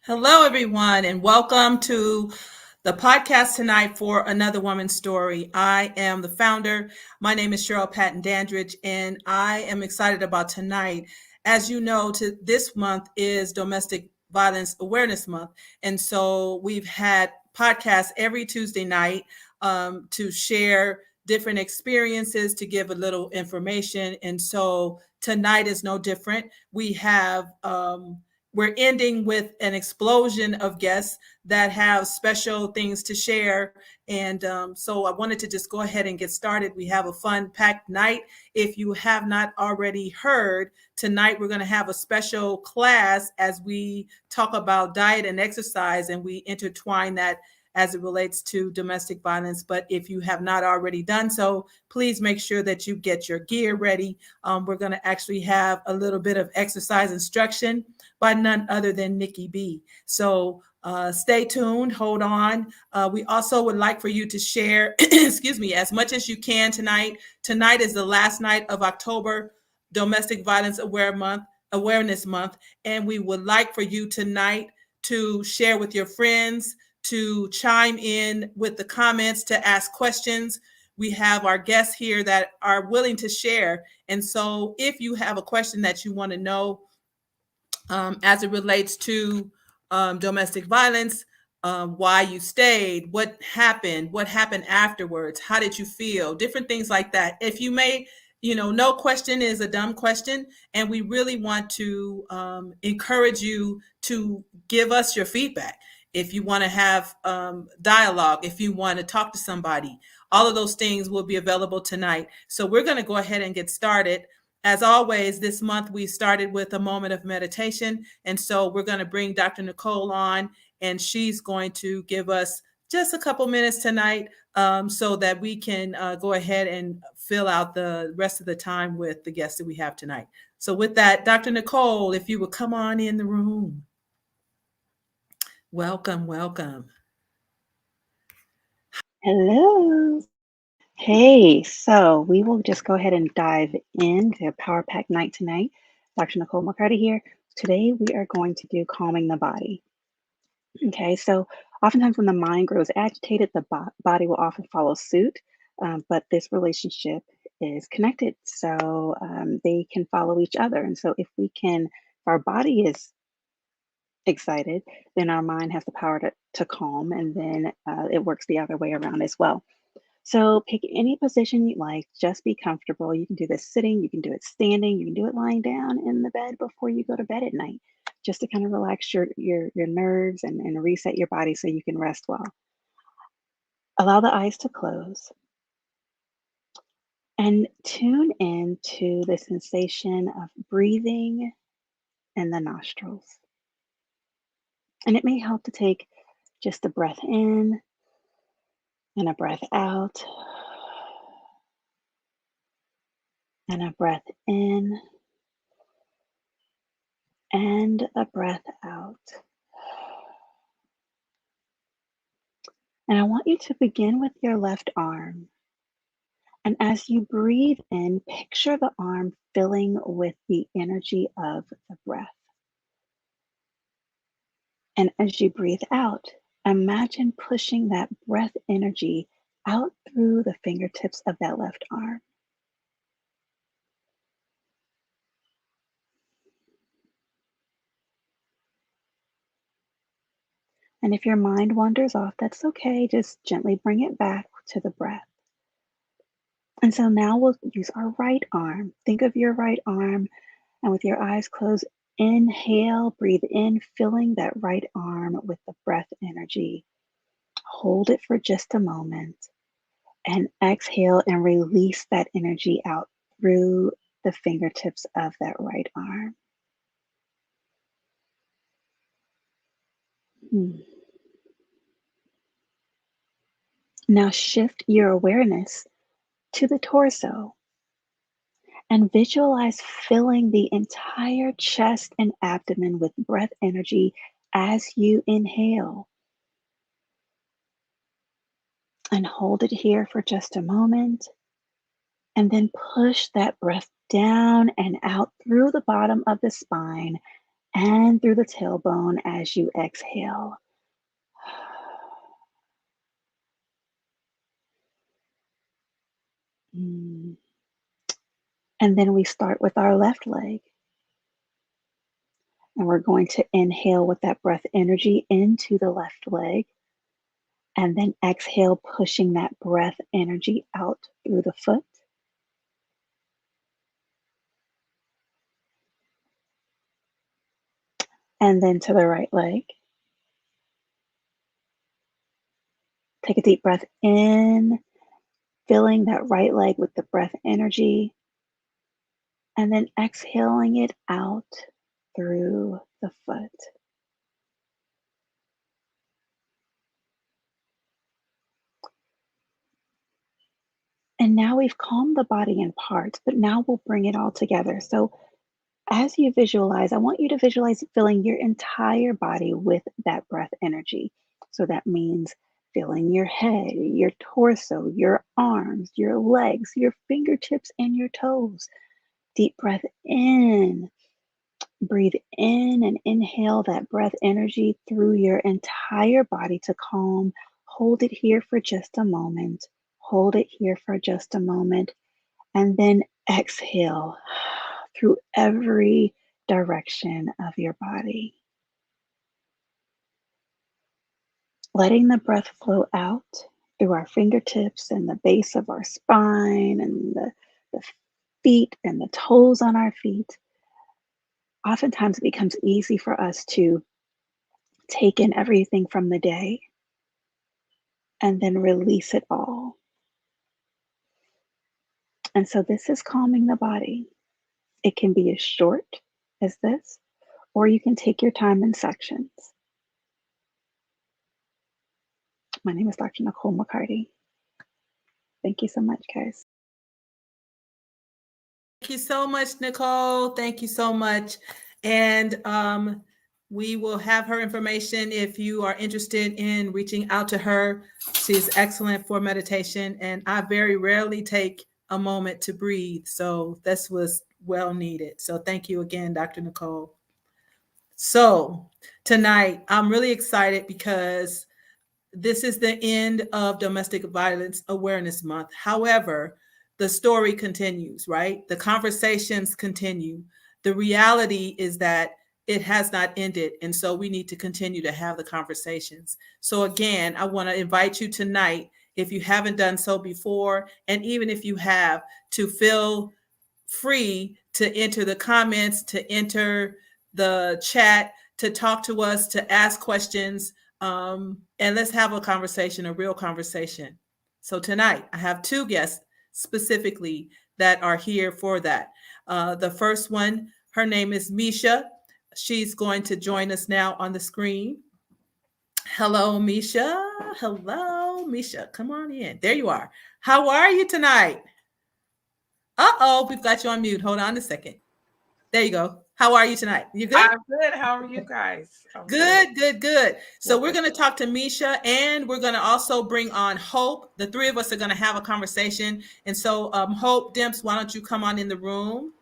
Hello, everyone, and welcome to the podcast tonight for Another Woman's Story. I am the founder. My name is Cheryl Patton Dandridge, and I am excited about tonight. As you know, this month is Domestic Violence Awareness Month, and so we've had podcasts every Tuesday night to share different experiences, to give a little information, and so tonight is no different. We're ending with an explosion of guests that have special things to share. And so I wanted to just go ahead and get started. We have a fun packed night. If you have not already heard, tonight we're going to have a special class as we talk about diet and exercise, and we intertwine that as it relates to domestic violence. But if you have not already done so, please make sure that you get your gear ready. We're going to actually have a little bit of exercise instruction by none other than Nikki B. So stay tuned, hold on. We also would like for you to share, excuse me, as much as you can tonight. Tonight is the last night of October Domestic Violence Awareness Month, and we would like for you tonight to share with your friends, to chime in with the comments, to ask questions. We have our guests here that are willing to share. And so if you have a question that you want to know as it relates to domestic violence, why you stayed, what happened afterwards, how did you feel, different things like that. If you may, no question is a dumb question, and we really want to encourage you to give us your feedback. If you want to have dialogue, if you want to talk to somebody, all of those things will be available tonight. So we're going to go ahead and get started. As always, this month we started with a moment of meditation. And so we're going to bring Dr. Nicole on, and she's going to give us just a couple minutes tonight so that we can go ahead and fill out the rest of the time with the guests that we have tonight. So with that, Dr. Nicole, if you would come on in the room. Welcome, welcome. Hello. Hey, so we will just go ahead and dive into Power Pack Night tonight. Dr. Nicole McCarty here. Today we are going to do calming the body. Okay, so oftentimes when the mind grows agitated, the body will often follow suit, but this relationship is connected, so they can follow each other. And so if our body is excited, then our mind has the power to calm, and then it works the other way around as well. So pick any position you like, just be comfortable. You can do this sitting, you can do it standing, you can do it lying down in the bed before you go to bed at night, just to kind of relax your nerves and reset your body so you can rest well. Allow the eyes to close and tune in to the sensation of breathing in the nostrils. And it may help to take just a breath in and a breath out, and a breath in and a breath out. And I want you to begin with your left arm. And as you breathe in, picture the arm filling with the energy of the breath. And as you breathe out, imagine pushing that breath energy out through the fingertips of that left arm. And if your mind wanders off, that's okay. Just gently bring it back to the breath. And so now we'll use our right arm. Think of your right arm, and with your eyes closed, inhale, breathe in, filling that right arm with the breath energy. Hold it for just a moment, and exhale and release that energy out through the fingertips of that right arm. Now shift your awareness to the torso and visualize filling the entire chest and abdomen with breath energy as you inhale. And hold it here for just a moment. And then push that breath down and out through the bottom of the spine and through the tailbone as you exhale. Mm. And then we start with our left leg. And we're going to inhale with that breath energy into the left leg. And then exhale, pushing that breath energy out through the foot. And then to the right leg. Take a deep breath in, filling that right leg with the breath energy. And then exhaling it out through the foot. And now we've calmed the body in parts, but now we'll bring it all together. So as you visualize, I want you to visualize filling your entire body with that breath energy. So that means filling your head, your torso, your arms, your legs, your fingertips, and your toes. Deep breath in. Breathe in and inhale that breath energy through your entire body to calm. Hold it here for just a moment. Hold it here for just a moment. And then exhale through every direction of your body. Letting the breath flow out through our fingertips and the base of our spine and the feet and the toes on our feet. Oftentimes it becomes easy for us to take in everything from the day and then release it all. And so this is calming the body. It can be as short as this, or you can take your time in sections. My name is Dr. Nicole McCarty. Thank you so much, guys. Thank you so much, Nicole. Thank you so much. And we will have her information if you are interested in reaching out to her. She's excellent for meditation, and I very rarely take a moment to breathe. So this was well needed. So thank you again, Dr. Nicole. So tonight, I'm really excited because this is the end of Domestic Violence Awareness Month. However, the story continues, right? The conversations continue. The reality is that it has not ended. And so we need to continue to have the conversations. So again, I want to invite you tonight, if you haven't done so before, and even if you have, to feel free to enter the comments, to enter the chat, to talk to us, to ask questions, and let's have a conversation, a real conversation. So tonight, I have two guests specifically that are here for that. The first one, her name is Mesha. She's going to join us now on the screen. Hello, Mesha. Hello, Mesha. Come on in. There you are. How are you tonight? Uh-oh, we've got you on mute. Hold on a second. There you go. How are you tonight? You good? I'm good. How are you guys? Good. So we're going to talk to Mesha, and we're going to also bring on Hope. The three of us are going to have a conversation. And so Hope, Demps, why don't you come on in the room?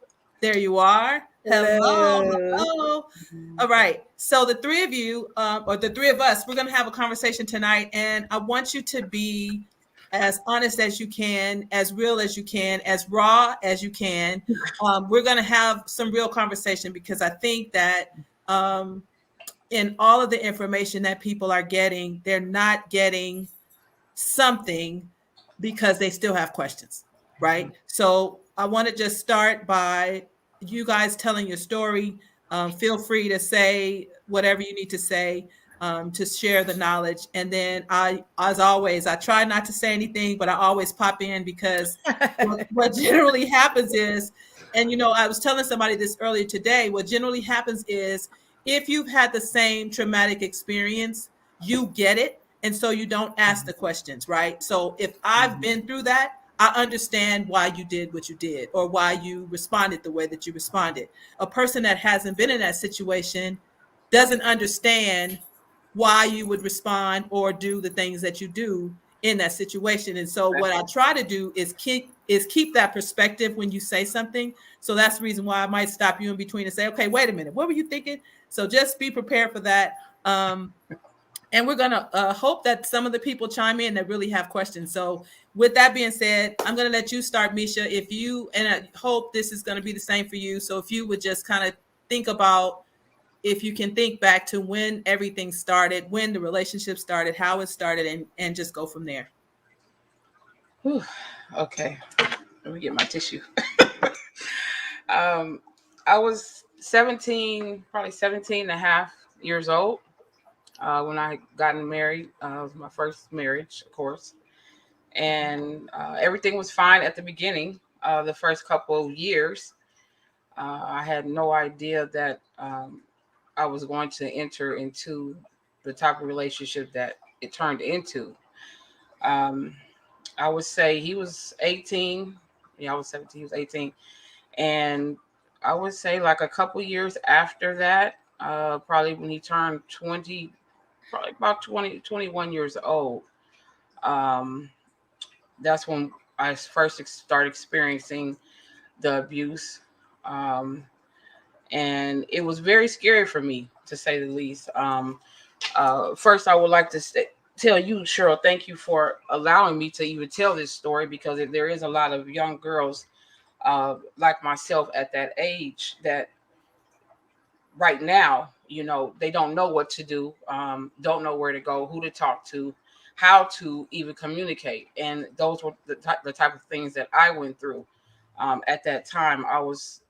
There you are. Hello. All right. So the three of you, or the three of us, we're going to have a conversation tonight. And I want you to be as honest as you can, as real as you can, as raw as you can. We're going to have some real conversation because I think that in all of the information that people are getting, they're not getting something because they still have questions, right? So I want to just start by you guys telling your story. Feel free to say whatever you need to say to share the knowledge. And then as always, I try not to say anything, but I always pop in because what generally happens is, and I was telling somebody this earlier today, what generally happens is if you've had the same traumatic experience, you get it. And so you don't ask the questions, right? So if I've been through that, I understand why you did what you did or why you responded the way that you responded. A person that hasn't been in that situation doesn't understand why you would respond or do the things that you do in that situation. And so Okay. what I try to do is keep that perspective when you say something. So that's the reason why I might stop you in between and say, okay, wait a minute, what were you thinking? So just be prepared for that. And we're going to hope that some of the people chime in that really have questions. So with that being said, I'm going to let you start, Mesha. If you, and I hope this is going to be the same for you. So if you would just kind of think about, if you can think back to when everything started, when the relationship started, how it started, and just go from there. Whew. Okay, let me get my tissue. um, I was 17, probably 17 and a half years old when I gotten married. It was my first marriage, of course. And everything was fine at the beginning. The first couple of years, I had no idea that I was going to enter into the type of relationship that it turned into. Um, I would say he was 18. Yeah, I was 17. He was 18. And I would say like a couple years after that, probably when he turned 20, probably about 20, 21 years old, um, that's when I first started experiencing the abuse. Um, and it was very scary for me, to say the least. First, I would like to tell you, Cheryl, thank you for allowing me to even tell this story, because there is a lot of young girls like myself at that age that right now, they don't know what to do, don't know where to go, who to talk to, how to even communicate. And those were the type of things that I went through. At that time, I was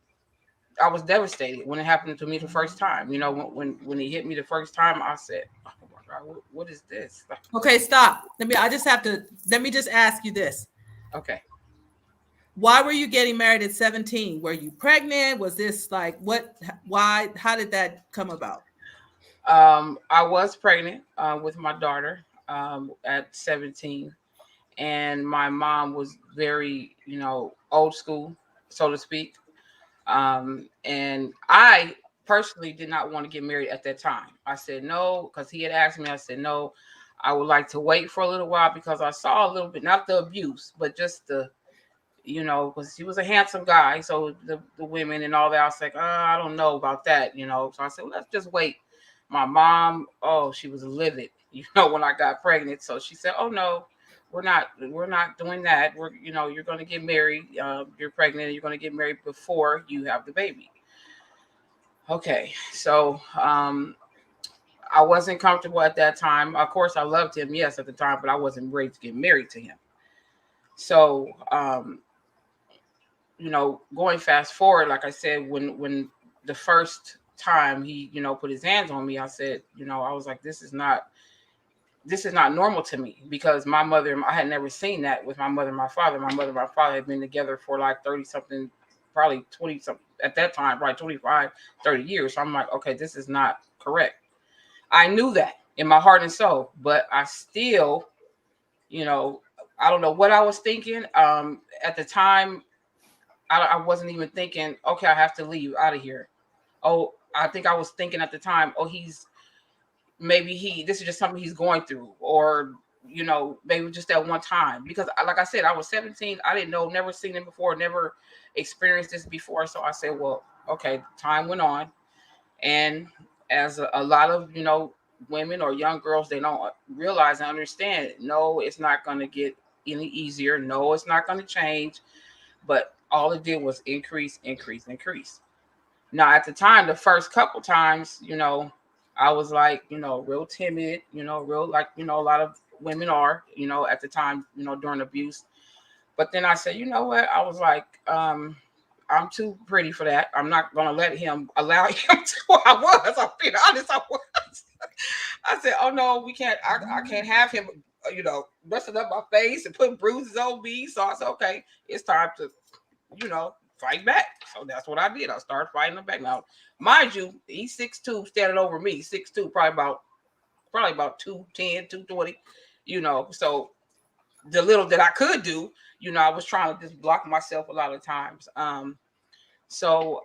devastated when it happened to me the first time. When it hit me the first time, I said, "Oh my God, what is this?" Okay, stop. Let me just ask you this. Okay. Why were you getting married at 17? Were you pregnant? Was this like what, why, how did that come about? I was pregnant with my daughter at 17, and my mom was very, old school, so to speak. And I personally did not want to get married at that time. I said no, because he had asked me. I said no. I would like to wait for a little while, because I saw a little bit, not the abuse, but just because he was a handsome guy. So the women and all that, I was like, I don't know about that. So I said, well, let's just wait. My mom, oh, she was livid, when I got pregnant. So she said, oh no, we're not doing that. You're going to get married. You're pregnant, and you're going to get married before you have the baby. Okay. So I wasn't comfortable at that time. Of course, I loved him, yes, at the time, but I wasn't ready to get married to him. So going fast forward, like I said, when the first time he, put his hands on me, I said, I was like, this is not normal to me, because my mother, I had never seen that with my mother and my father. My mother and my father had been together for like 30 something, probably 20 something at that time, probably 25, 30 years. So I'm like, okay, this is not correct. I knew that in my heart and soul, but I still, you know, I don't know what I was thinking. At the time, I wasn't even thinking, okay, I have to leave out of here. Oh, I think I was thinking at the time, oh, this is just something he's going through, or maybe just that one time. Because like I said, I was 17. I didn't know, never seen him before, never experienced this before. So I said, well, okay. Time went on, and as a lot of women or young girls, they don't realize and understand, no, it's not going to get any easier, no, it's not going to change. But all it did was increase, increase, increase. Now, at the time, the first couple times, I was like, real timid, real, like, a lot of women are, at the time, during abuse. But then I said, you know what? I was like, I'm too pretty for that. I'm not going to let him allow him to. I was, I'm being honest, I was. I said, oh no, we can't, I can't have him, messing up my face and putting bruises on me. So I said, okay, it's time to, fight back. So that's what I did. I started fighting him back. Now, mind you, he's 6'2", standing over me, 6'2", probably about 210, 220, So the little that I could do, I was trying to just block myself a lot of times. So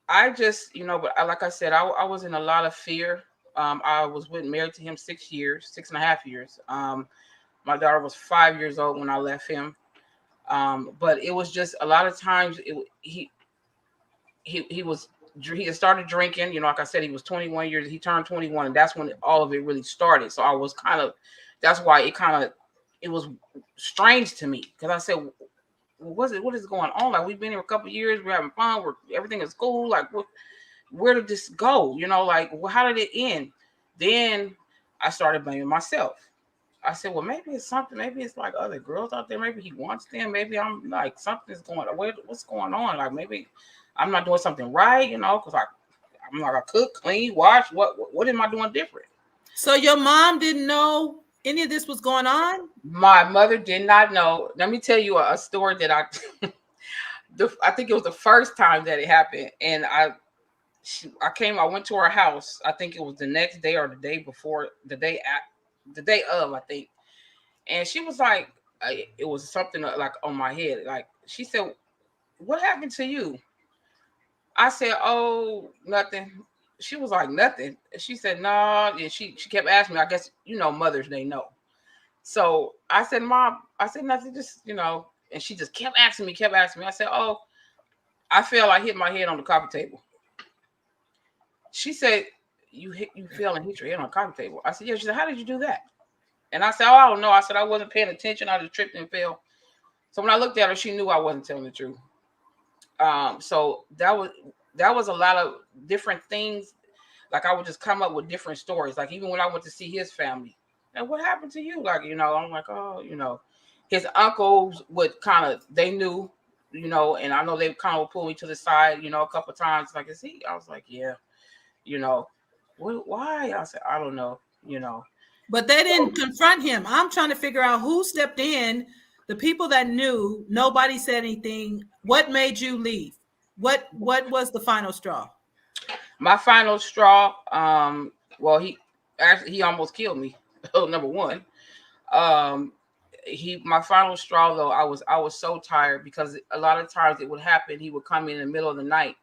I just, but like I said, I was in a lot of fear. I was married to him 6 years, 6.5 years. My daughter was 5 years old when I left him. But it was just a lot of times he had started drinking. You know, like I said, he was 21 years. He turned 21, and that's when all of it really started. So I was that's why it was strange to me, because I said, what is going on? Like, we've been here a couple of years, we're having fun, everything is cool. Like, where did this go? You know, like, how did it end? Then I started blaming myself. I said, well, maybe it's something. Maybe it's like other girls out there. Maybe he wants them. Maybe I'm like, something's going on. What's going on? Like, maybe I'm not doing something right, you know, because I'm like, I cook, clean, wash. What am I doing different? So your mom didn't know any of this was going on? My mother did not know. Let me tell you a story that I think it was the first time that it happened. And I went to her house. I think it was the next day or the day before, the day of, I think. And she was like, it was something like on my head. Like, she said, what happened to you? I said, oh, nothing. She was like, nothing. She said, no. And she kept asking me, I guess, you know, mothers, they know. So I said, Mom, nothing, just, you know. And she just kept asking me. I said, oh, I fell. I hit my head on the coffee table. She said, you fell and hit your head on the coffee table. I said, yeah. She said, how did you do that? And I said, oh, I don't know. I said, I wasn't paying attention. I just tripped and fell. So when I looked at her, she knew I wasn't telling the truth. So that was a lot of different things. Like, I would just come up with different stories. Like, even when I went to see his family, and what happened to you? Like, you know, I'm like, oh, you know, his uncles they knew, you know, and I know they kind of pulled me to the side, you know, a couple of times. Like, is he? I was like, yeah, you know, why? I said, I don't know, you know. But they didn't confront him. I'm trying to figure out who stepped in. The people that knew, nobody said anything. What made you leave? What was the final straw? My final straw, well, he almost killed me. Number one. My final straw, though, I was so tired, because a lot of times it would happen. He would come in the middle of the night,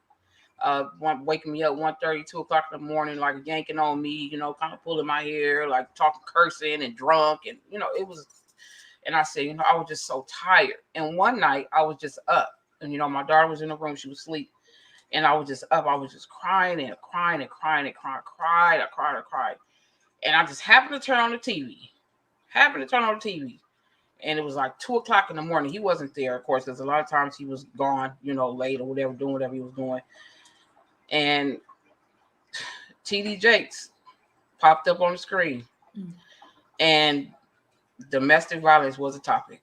waking me up 1:30, 2 o'clock in the morning, like yanking on me, you know, kind of pulling my hair, like talking, cursing and drunk. And, you know, it was, and I said, you know, I was just so tired. And one night I was just up, and, you know, my daughter was in the room, she was asleep. And I was just up. I was just crying and crying and crying and crying. I cried. And I just happened to turn on the TV. And it was like 2 o'clock in the morning. He wasn't there, of course, because a lot of times he was gone, you know, late or whatever, doing whatever he was doing. And TD Jakes popped up on the screen. And domestic violence was a topic.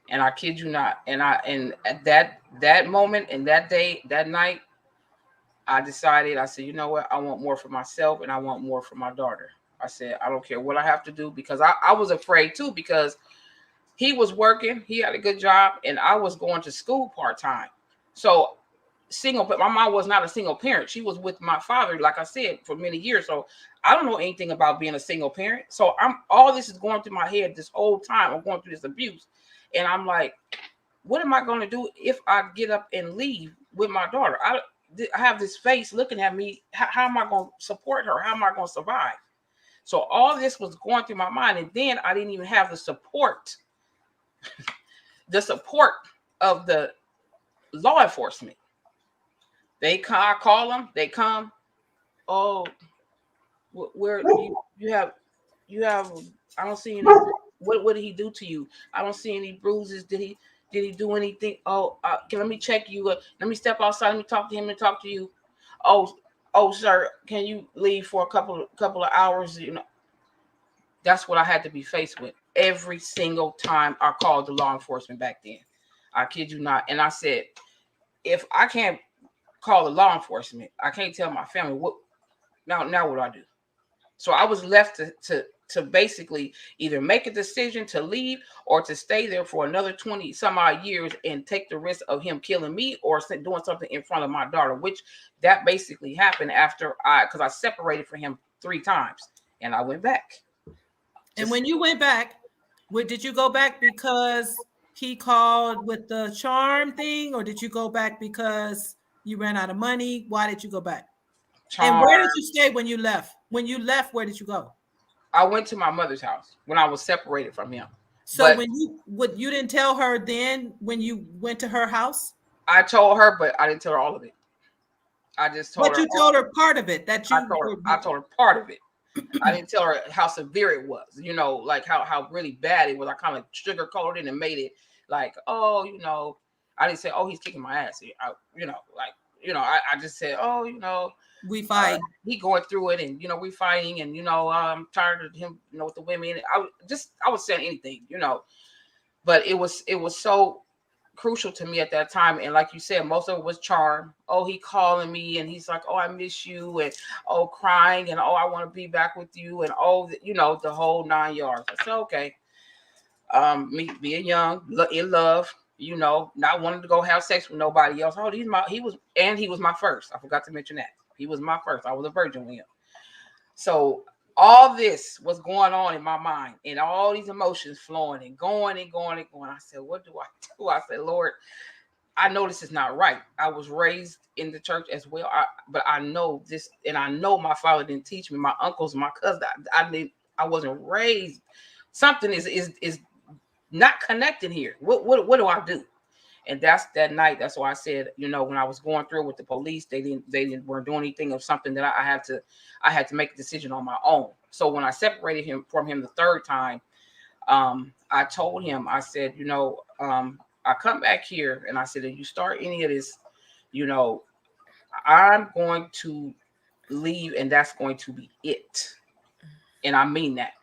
And I kid you not. And at that moment and that day, that night, I decided, I said, you know what? I want more for myself, and I want more for my daughter. I said, I don't care what I have to do, because I was afraid too, because he was working, he had a good job, and I was going to school part-time. So my mom was not a single parent. She was with my father, like I said, for many years. So I don't know anything about being a single parent. So all this is going through my head this whole time. I'm going through this abuse. And I'm like, what am I going to do if I get up and leave with my daughter? I have this face looking at me. How am I going to support her? How am I going to survive? So all this was going through my mind. And then I didn't even have the support of the law enforcement. I call them, they come. Oh, where you have, I don't see any. What did he do to you? I don't see any bruises. Did he do anything? Oh, let me check you. Let me step outside. Let me talk to him and talk to you. Oh, sir, can you leave for a couple of hours? You know, that's what I had to be faced with every single time I called the law enforcement back then. I kid you not. And I said, if I can't call the law enforcement, I can't tell my family what. Now what do I do? So I was left to basically either make a decision to leave or to stay there for another 20 some odd years and take the risk of him killing me or doing something in front of my daughter, which that basically happened after because I separated from him 3 times and I went back. And when you went back, did you go back because he called with the charm thing, or did you go back because you ran out of money? Why did you go back? Charm. And where did you stay when you left? When you left, where did you go? I went to my mother's house when I was separated from him. So But when you didn't tell her then when you went to her house? I told her, but I didn't tell her all of it. I just told But her. you told her part of it that you I told her part of it. I didn't tell her how severe it was. You know, like how really bad it was. I kind of sugarcoated it and made it like, oh, you know, I didn't say, oh, he's kicking my ass. I just said, oh, we fight. he going through it, and we fighting, and I'm tired of him, with the women. I was saying anything, but it was so crucial to me at that time. And like you said, most of it was charm. Oh, he calling me and he's like, oh, I miss you, and oh, crying, and oh, I want to be back with you, and oh, the whole 9 yards. I said, okay. Me being young, in love, not wanting to go have sex with nobody else. Oh, he was my first. I forgot to mention that. He was my first. I was a virgin with him. So all this was going on in my mind, and all these emotions flowing and going and going and going. I said, what do I do? I said, Lord, I know this is not right. I was raised in the church as well, but I know this, and I know my father didn't teach me. My uncles, my cousins, I wasn't raised. Something is not connecting here. What do I do? And that's that night. That's why I said, when I was going through with the police, they weren't doing anything of something that I had to make a decision on my own. So when I separated from him the third time, I told him, I said, I come back here, and I said, if you start any of this, I'm going to leave, and that's going to be it. And I mean that.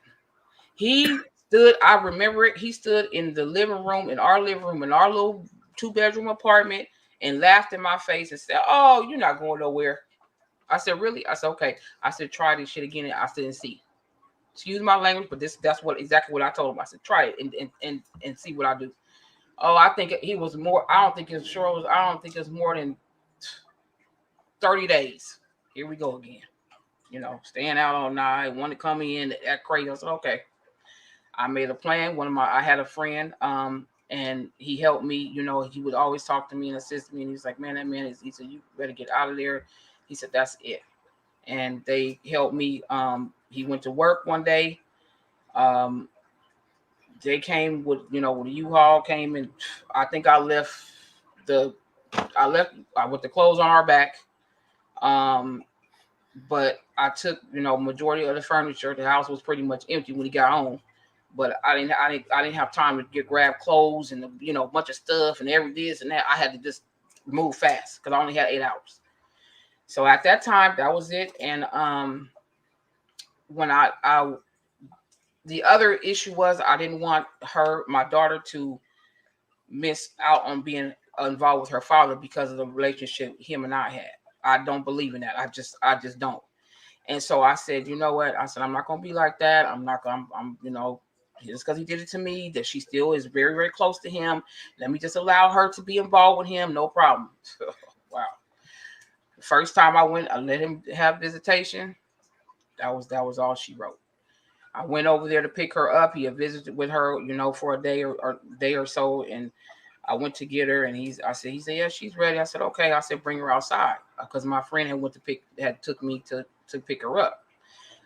He stood, I remember it, he stood in the living room, in our little 2-bedroom apartment, and laughed in my face and said, oh, you're not going nowhere. I said, really? I said, okay. I said, try this shit again. And I said, and see. Excuse my language, but that's exactly what I told him. I said, try it and see what I do. Oh, I think he was more. I don't think it's more than 30 days. Here we go again. Staying out all night, want to come in, act crazy. I said, okay. I made a plan. I had a friend, and he helped me. He would always talk to me and assist me. And he's like, man, that man he said, you better get out of there. He said, that's it. And they helped me. He went to work one day. They came with the U-Haul came, and I think I left with the clothes on our back. But I took, majority of the furniture. The house was pretty much empty when he got home. But I didn't have time to grab clothes and a bunch of stuff and every this and that. I had to just move fast because I only had 8 hours. So at that time, that was it. And when the other issue was I didn't want my daughter to miss out on being involved with her father because of the relationship him and I had. I don't believe in that. I just don't. And so I said, you know what? I said, I'm not going to be like that. I'm just because he did it to me, that she still is very, very close to him. Let me just allow her to be involved with him. No problem. Wow. The first time I went, I let him have visitation. That was all she wrote. I went over there to pick her up. He had visited with her, for a day or so. And I went to get her, and he said, yeah, she's ready. I said, okay. I said, bring her outside, because my friend took me to pick her up.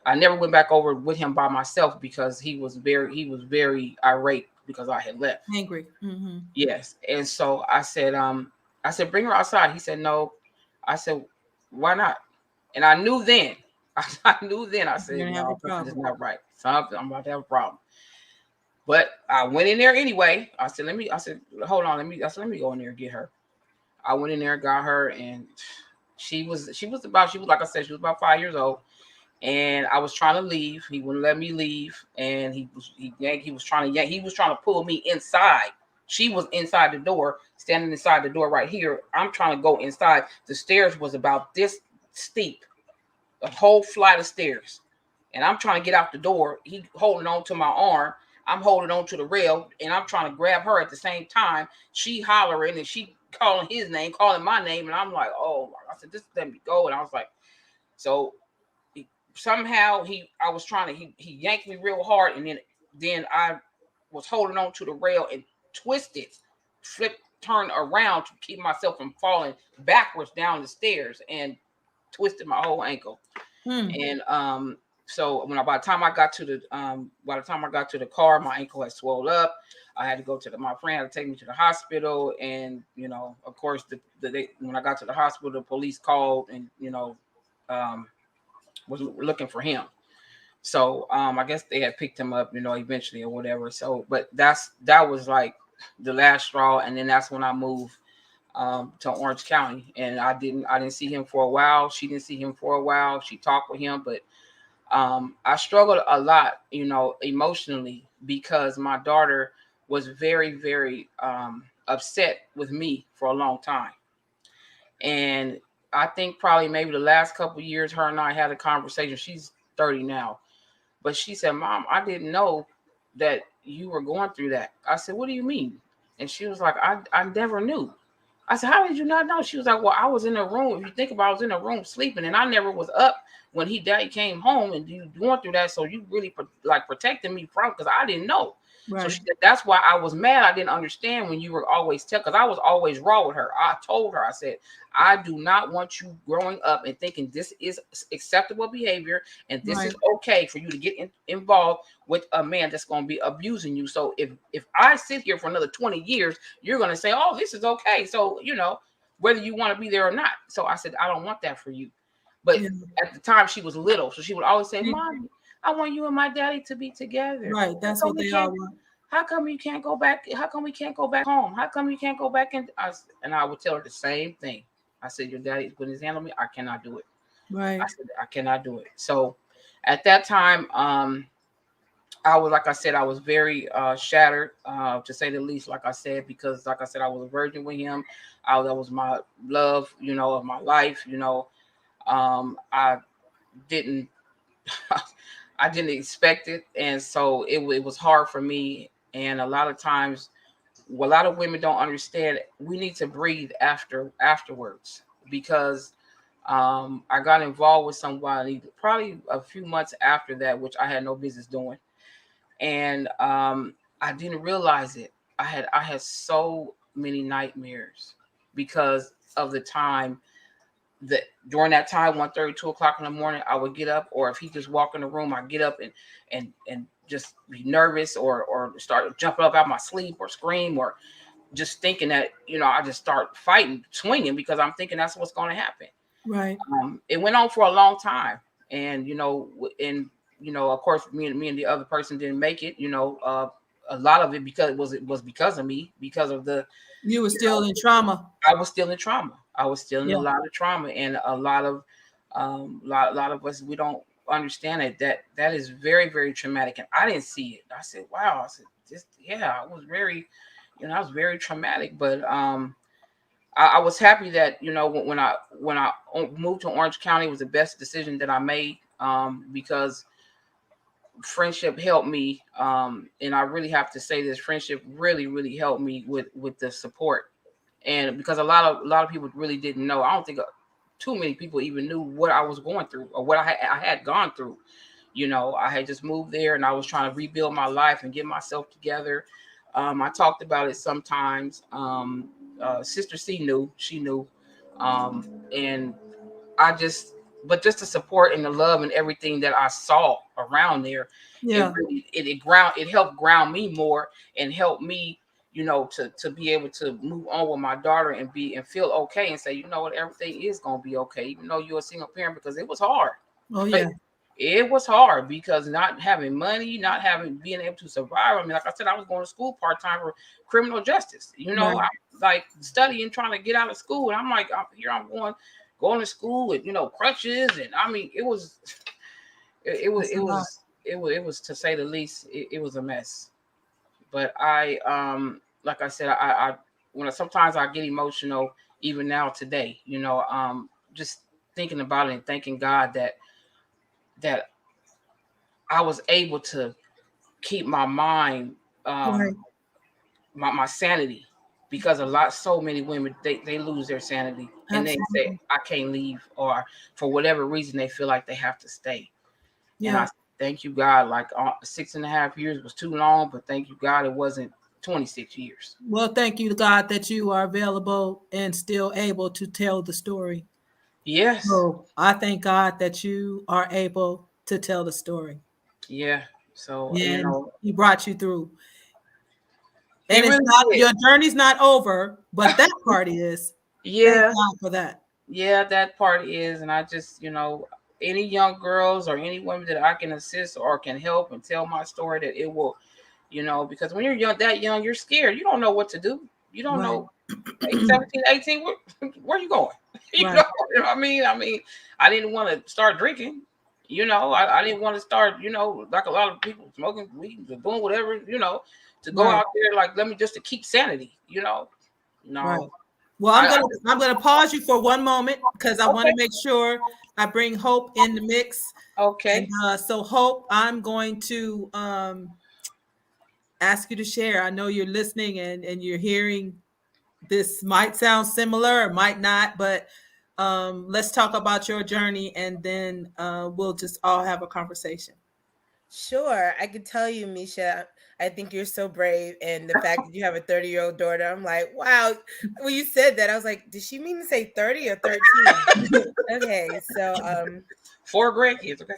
I never went back over with him by myself because he was very irate because I had left. Angry. Mm-hmm. Yes. And so I said, bring her outside. He said, no. I said, why not? And I knew then, I said, no, this is not right. Something, I'm about to have a problem. But I went in there anyway. I said, hold on, let me go in there and get her. I went in there, got her, and she was like I said, she was about 5 years old. And I was trying to leave. He wouldn't let me leave. And he was trying to pull me inside. She was inside the door, standing inside the door right here. I'm trying to go inside. The stairs was about this steep, a whole flight of stairs. And I'm trying to get out the door. He holding on to my arm. I'm holding on to the rail, and I'm trying to grab her at the same time. She hollering, and she calling his name, calling my name. And I'm like, oh, I said, just let me go. And I was like, so somehow he yanked me real hard, and then I was holding on to the rail and turned around to keep myself from falling backwards down the stairs, and twisted my whole ankle. And So by the time I got to the car, my ankle had swelled up. I had to go to my friend had to take me to the hospital, and of course, when I got to the hospital, the police called and was looking for him. So I guess they had picked him up, eventually or whatever. So, but that was like the last straw, and then that's when I moved to Orange County, and I didn't see him for a while. She didn't see him for a while. She talked with him, but I struggled a lot, emotionally, because my daughter was very, very upset with me for a long time. And I think probably maybe the last couple of years, her and I had a conversation. She's 30 now, but she said, "Mom, I didn't know that you were going through that." I said, "What do you mean?" And she was like, I never knew. I said, "How did you not know?" She was like, "Well, I was in a room. If you think about it, I was in a room sleeping, and I never was up when daddy came home, and you going through that. So you really protecting me from, because I didn't know." Right. So she said, "That's why I was mad. I didn't understand when you were always because I was always raw with her. I told her, I said, I do not want you growing up and thinking this is acceptable behavior, and this Right. is okay for you to get involved with a man that's going to be abusing you. So if I sit here for another 20 years, you're going to say, oh, this is okay. So, whether you want to be there or not." So I said, "I don't want that for you." But Yeah. at the time she was little, so she would always say, "Mom, I want you and my daddy to be together." Right. That's what they all want. How come you can't go back? How come we can't go back home? How come you can't go back in? And I would tell her the same thing. I said, "Your daddy putting his hand on me. I cannot do it." Right. I said, "I cannot do it." So at that time, I was, like I said, I was very shattered, to say the least. Like I said, because like I said, I was a virgin with him. That was my love, of my life. I didn't, I didn't expect it, and so it was hard for me. And a lot of times, a lot of women don't understand. We need to breathe afterwards, because I got involved with somebody probably a few months after that, which I had no business doing, and I didn't realize it. I had so many nightmares because of the time that during that time, 1:30, 2 o'clock in the morning, I would get up, or if he just walk in the room, I'd get up and just be nervous, or start jumping up out of my sleep, or scream, or just thinking that, I just start fighting, swinging, because I'm thinking that's what's going to happen. Right. It went on for a long time, and of course, me and the other person didn't make it. A lot of it because it was because of me, because of the. You were still in trauma. I was still in trauma. I was still in Yeah. a lot of trauma, and a lot of us, we don't understand that is very, very traumatic. And I didn't see it. I said, "Wow." I said, I was very, I was very traumatic. But I was happy that when I moved to Orange County, it was the best decision that I made, because friendship helped me, and I really have to say this: friendship really, really helped me with the support. And because a lot of people really didn't know. I don't think too many people even knew what I was going through, or what I had gone through. I had just moved there, and I was trying to rebuild my life and get myself together. I talked about it sometimes. Sister C knew, she knew, and I but just the support and the love and everything that I saw around there, Yeah. it helped ground me more, and helped me, to be able to move on with my daughter, and feel okay, and say, you know what, everything is gonna be okay, even though you're a single parent, because it was hard. Oh yeah. It was hard, because not having money, being able to survive. I mean, like I said, I was going to school part-time for criminal justice. Right. I like studying, trying to get out of school. And I'm like, I'm going to school with, crutches. And I mean, it was to say the least, it was a mess. But like I said, when sometimes I get emotional, even now today, just thinking about it and thanking God that I was able to keep my mind, Right. my sanity, because so many women, they lose their sanity, and they say, Absolutely. I can't leave, or for whatever reason they feel like they have to stay. And Yeah. I thank you God, like 6.5 years was too long, but thank you God it wasn't 26 years. Well, thank you to God that you are available and still able to tell the story. Yes. So I thank God that you are able to tell the story. Yeah. So, And he brought you through. he And it's really not, did. your journey's not over, but that part is. Thank Yeah. God for that. Yeah, that part is. And I just, any young girls or any women that I can assist or can help and tell my story, that it will, because when you're that young, you're scared. You don't know what to do. You don't Right. know. 17, 18, where you going? Right. What I mean? I didn't want to start drinking. I didn't want to start, like a lot of people smoking weed or doing whatever, to go Right. out there like, let me just to keep sanity, Right. No. Well, I, I'm gonna pause you for one moment because I want okay. to make sure I bring Hope in the mix. And Okay. so Hope, I'm going to ask you to share. I know you're listening and you're hearing. This might sound similar or might not, but let's talk about your journey and then we'll just all have a conversation. Sure, I could tell you, Mesha, I think you're so brave. And the fact that you have a 30-year-old daughter, I'm like, wow. When you said that, I was like, did she mean to say 30 or 13? Okay, so 4 grandkids. Okay.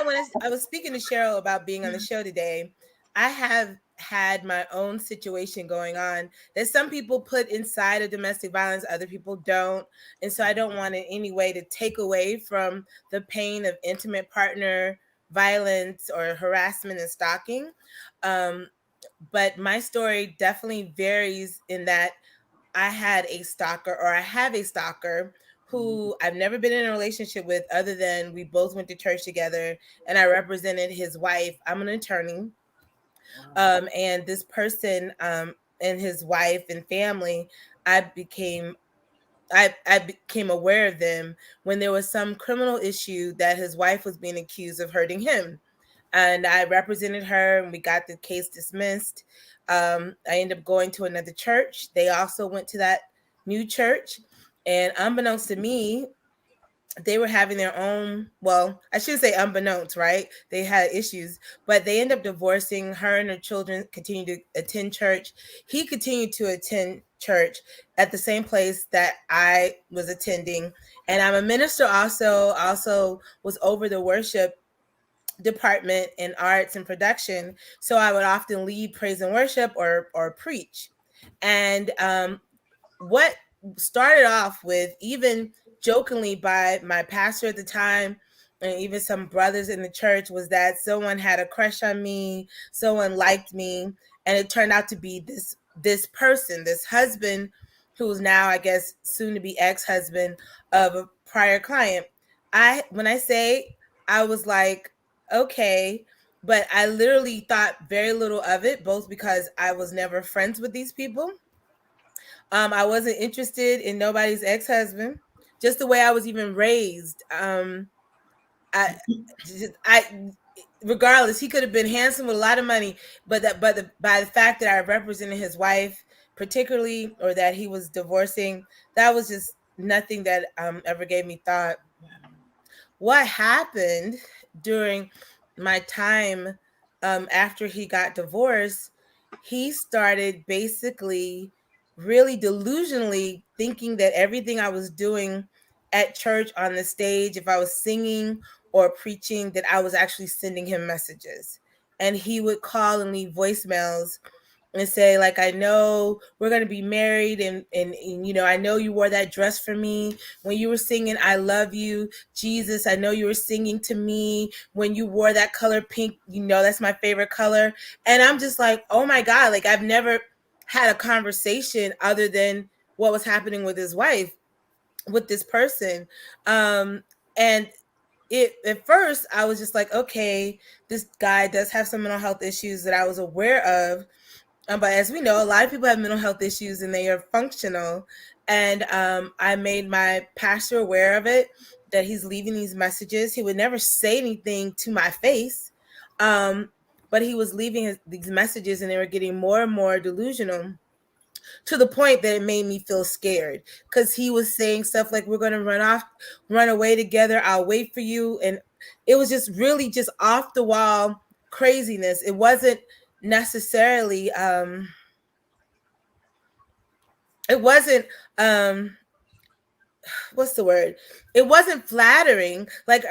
when I was speaking to Cheryl about being on the show today, I have had my own situation going on that some people put inside of domestic violence, other people don't. And so I don't want in any way to take away from the pain of intimate partner violence or harassment and stalking. Um, but my story definitely varies in that I had a stalker, or I have a stalker who I've never been in a relationship with, other than we both went to church together and I represented his wife. I'm an attorney. And this person and his wife and family, I became I became aware of them when there was some criminal issue that his wife was being accused of hurting him. And I represented her and we got the case dismissed. I ended up going to another church. They also went to that new church. And unbeknownst to me, they were having their own, well, I shouldn't say unbeknownst, right? They had issues, but they ended up divorcing. Her and her children continued to attend church. He continued to attend church at the same place that I was attending. And I'm a minister also was over the worship department in arts and production. So I would often lead praise and worship or preach. And what started off with, even jokingly by my pastor at the time and even some brothers in the church, was that someone had a crush on me, someone liked me, and it turned out to be this person, this husband, who's now, I guess, soon to be ex-husband of a prior client. When I say, I was like, okay, but I literally thought very little of it, both because I was never friends with these people. I wasn't interested in nobody's ex-husband, just the way I was even raised. I regardless, he could have been handsome with a lot of money, but by the fact that I represented his wife, particularly, or that he was divorcing, that was just nothing that ever gave me thought. What happened during my time after he got divorced, he started basically really delusionally thinking that everything I was doing at church on the stage, if I was singing or preaching, that I was actually sending him messages. And he would call and leave voicemails and say, like, I know we're going to be married, and I know you wore that dress for me when you were singing I love you Jesus. I know you were singing to me when you wore that color pink, that's my favorite color. And I'm just like, oh my God, like, I've never had a conversation other than what was happening with his wife, with this person. And at first I was just like, okay, this guy does have some mental health issues that I was aware of. But as we know, a lot of people have mental health issues and they are functional. And I made my pastor aware of it, that he's leaving these messages. He would never say anything to my face, but he was leaving these messages, and they were getting more and more delusional, to the point that it made me feel scared, because he was saying stuff like, we're going to run away together. I'll wait for you. And it was just really just off the wall craziness. It wasn't necessarily it wasn't what's the word? It wasn't flattering. Like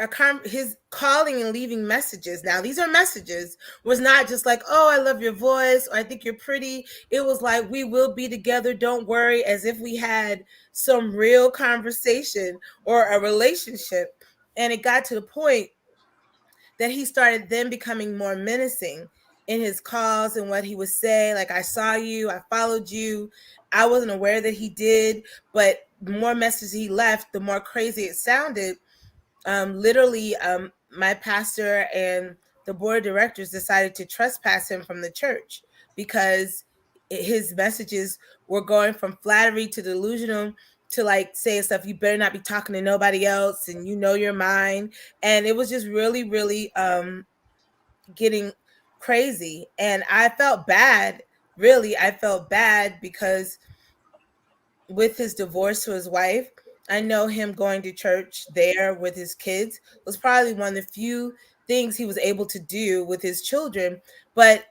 his calling and leaving messages. Now these are messages. Was not just like, oh, I love your voice, or I think you're pretty. It was like, we will be together. Don't worry, as if we had some real conversation or a relationship. And it got to the point that he started then becoming more menacing in his calls and what he would say. Like, I saw you, I followed you. I wasn't aware that he did, but the more messages he left, the more crazy it sounded. Literally, my pastor and the board of directors decided to trespass him from the church because his messages were going from flattery to delusional to like saying stuff, you better not be talking to nobody else and you know your mind. And it was just really, really getting crazy. And I felt bad. Really, I felt bad because with his divorce to his wife, I know him going to church there with his kids was probably one of the few things he was able to do with his children. But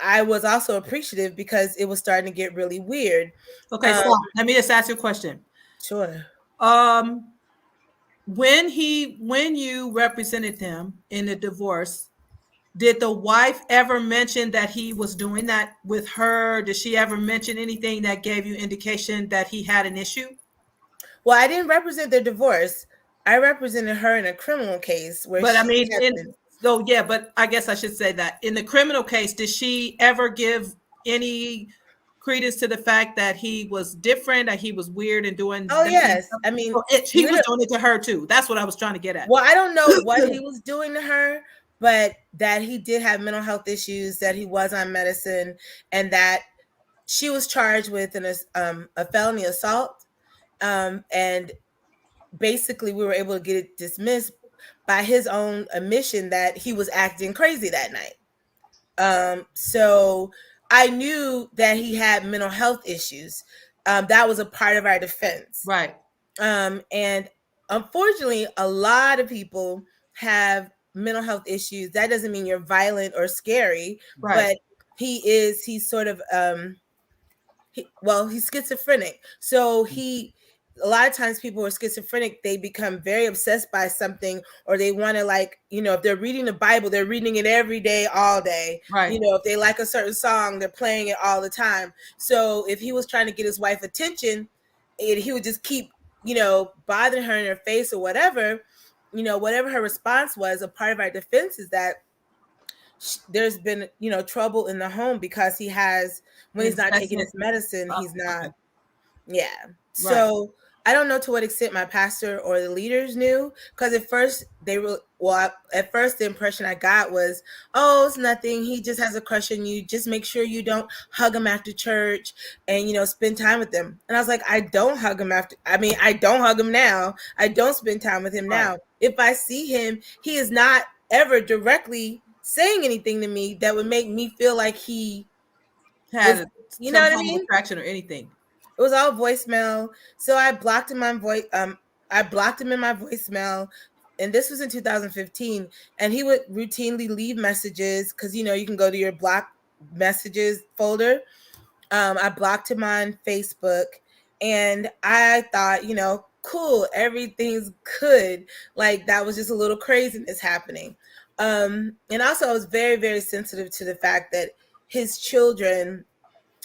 I was also appreciative because it was starting to get really weird. Okay, stop. Let me just ask you a question. Sure. When you represented them in the divorce, did the wife ever mention that he was doing that with her? Did she ever mention anything that gave you indication that he had an issue? Well, I didn't represent their divorce. I represented her in a criminal case where But I she mean, had been. but I guess I should say that in the criminal case, did she ever give any credence to the fact that he was different, that he was weird and doing Oh, that kind of yes. stuff? I mean, So he was doing it to her too. That's what I was trying to get at. well, I don't know what he was doing to her, but that he did have mental health issues, that he was on medicine, and that she was charged with a felony assault. And basically, we were able to get it dismissed by his own admission that he was acting crazy that night. So I knew that he had mental health issues. That was a part of our defense. Right. And unfortunately, a lot of people have mental health issues. That doesn't mean you're violent or scary, Right. but he's sort of he's schizophrenic. So a lot of times people who are schizophrenic, they become very obsessed by something, or they want to, like, if they're reading the Bible, they're reading it every day, all day. Right. If they like a certain song, they're playing it all the time. So if he was trying to get his wife attention, he would just keep, bothering her in her face or whatever, whatever her response was. A part of our defense is that there's been, trouble in the home because when he's not taking his medicine, he's not. Okay. Yeah. Right. So I don't know to what extent my pastor or the leaders knew, because at first the impression I got was, oh, it's nothing. He just has a crush on you. Just make sure you don't hug him after church and, spend time with him. And I was like, I don't hug him I don't hug him now. I don't spend time with him now. If I see him, he is not ever directly saying anything to me that would make me feel like he had some kind of attraction or anything. It was all voicemail. So I blocked him on I blocked him in my voicemail. And this was in 2015. And he would routinely leave messages because, you can go to your block messages folder. I blocked him on Facebook. And I thought, cool, everything's good. Like, that was just a little craziness happening. And also I was very, very sensitive to the fact that his children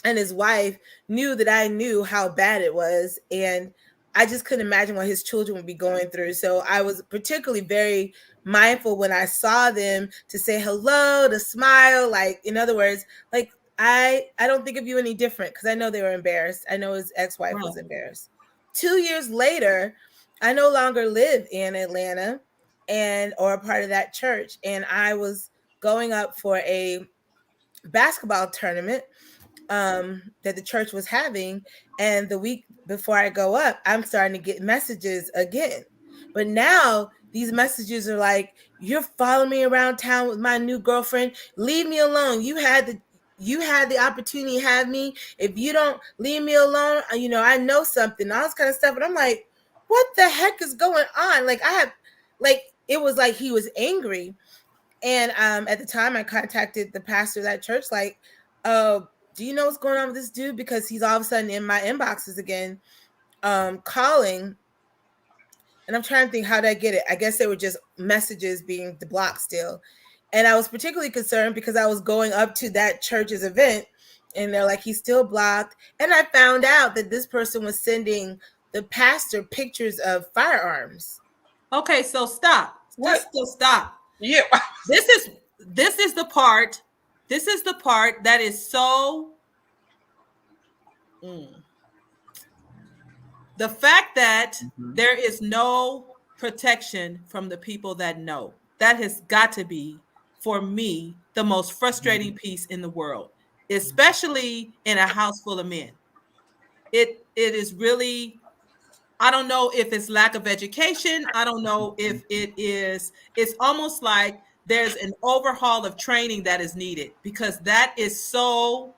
and his wife knew that I knew how bad it was. And I just couldn't imagine what his children would be going through. So I was particularly very mindful when I saw them to say hello, to smile. Like, in other words, like, I don't think of you any different, because I know they were embarrassed. I know his ex-wife was embarrassed. 2 years later, I no longer live in Atlanta or a part of that church. And I was going up for a basketball tournament that the church was having. And the week before I go up, I'm starting to get messages again. But now these messages are like, you're following me around town with my new girlfriend. Leave me alone. You had the opportunity to have me. If you don't leave me alone, I know something, all this kind of stuff. And I'm like, what the heck is going on? Like, it was like he was angry. And at the time I contacted the pastor of that church, like, do you know what's going on with this dude? Because he's all of a sudden in my inboxes again, calling And I'm trying to think, how did I get it? I guess they were just messages being blocked still. And I was particularly concerned because I was going up to that church's event and they're like, he's still blocked. And I found out that this person was sending the pastor pictures of firearms. Okay, so stop. What? Just stop. Yeah. This is the part. This is the part that is so. The fact that there is no protection from the people that know. That has got to be, for me, the most frustrating piece in the world, especially in a house full of men. It is really, I don't know if it's lack of education. I don't know if it's almost like there's an overhaul of training that is needed, because that is so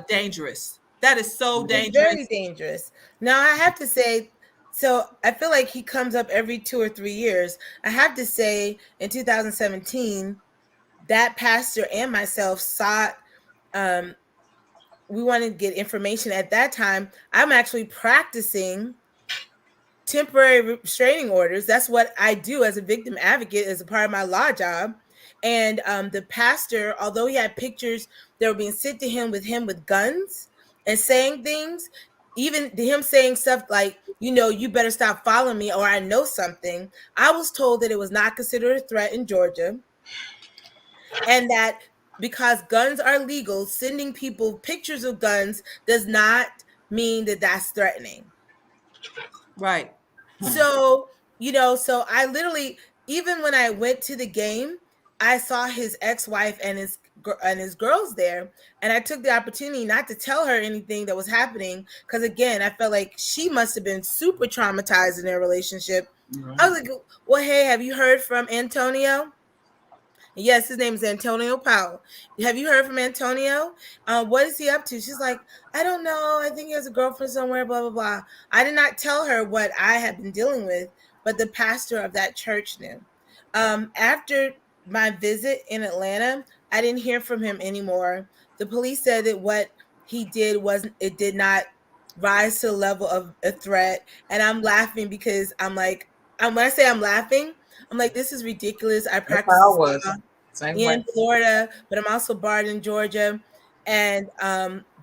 dangerous. That is so It's dangerous. very dangerous. Now, I have to say, so I feel like he comes up every 2 or 3 years. I have to say, in 2017, that pastor and myself sought, we wanted to get information. At that time, I'm actually practicing temporary restraining orders. That's what I do as a victim advocate, as a part of my law job. And the pastor, although he had pictures that were being sent to him with guns and saying things, even him saying stuff like, you better stop following me, or I know something. I was told that it was not considered a threat in Georgia, and that because guns are legal, sending people pictures of guns does not mean that that's threatening. Right. So, so I literally, even when I went to the game, I saw his ex-wife and his girls there, and I took the opportunity not to tell her anything that was happening, because again, I felt like she must have been super traumatized in their relationship. Right. I was like, well, hey, have you heard from Antonio? Yes, his name is Antonio Powell. Have you heard from Antonio? What is he up to? She's like, I don't know. I think he has a girlfriend somewhere, blah, blah, blah. I did not tell her what I had been dealing with, but the pastor of that church knew. After my visit in Atlanta, I didn't hear from him anymore. The police said that what he did it did not rise to the level of a threat. And I'm laughing because I'm like, when I say I'm laughing, I'm like, this is ridiculous. I practice in Florida, but I'm also barred in Georgia. And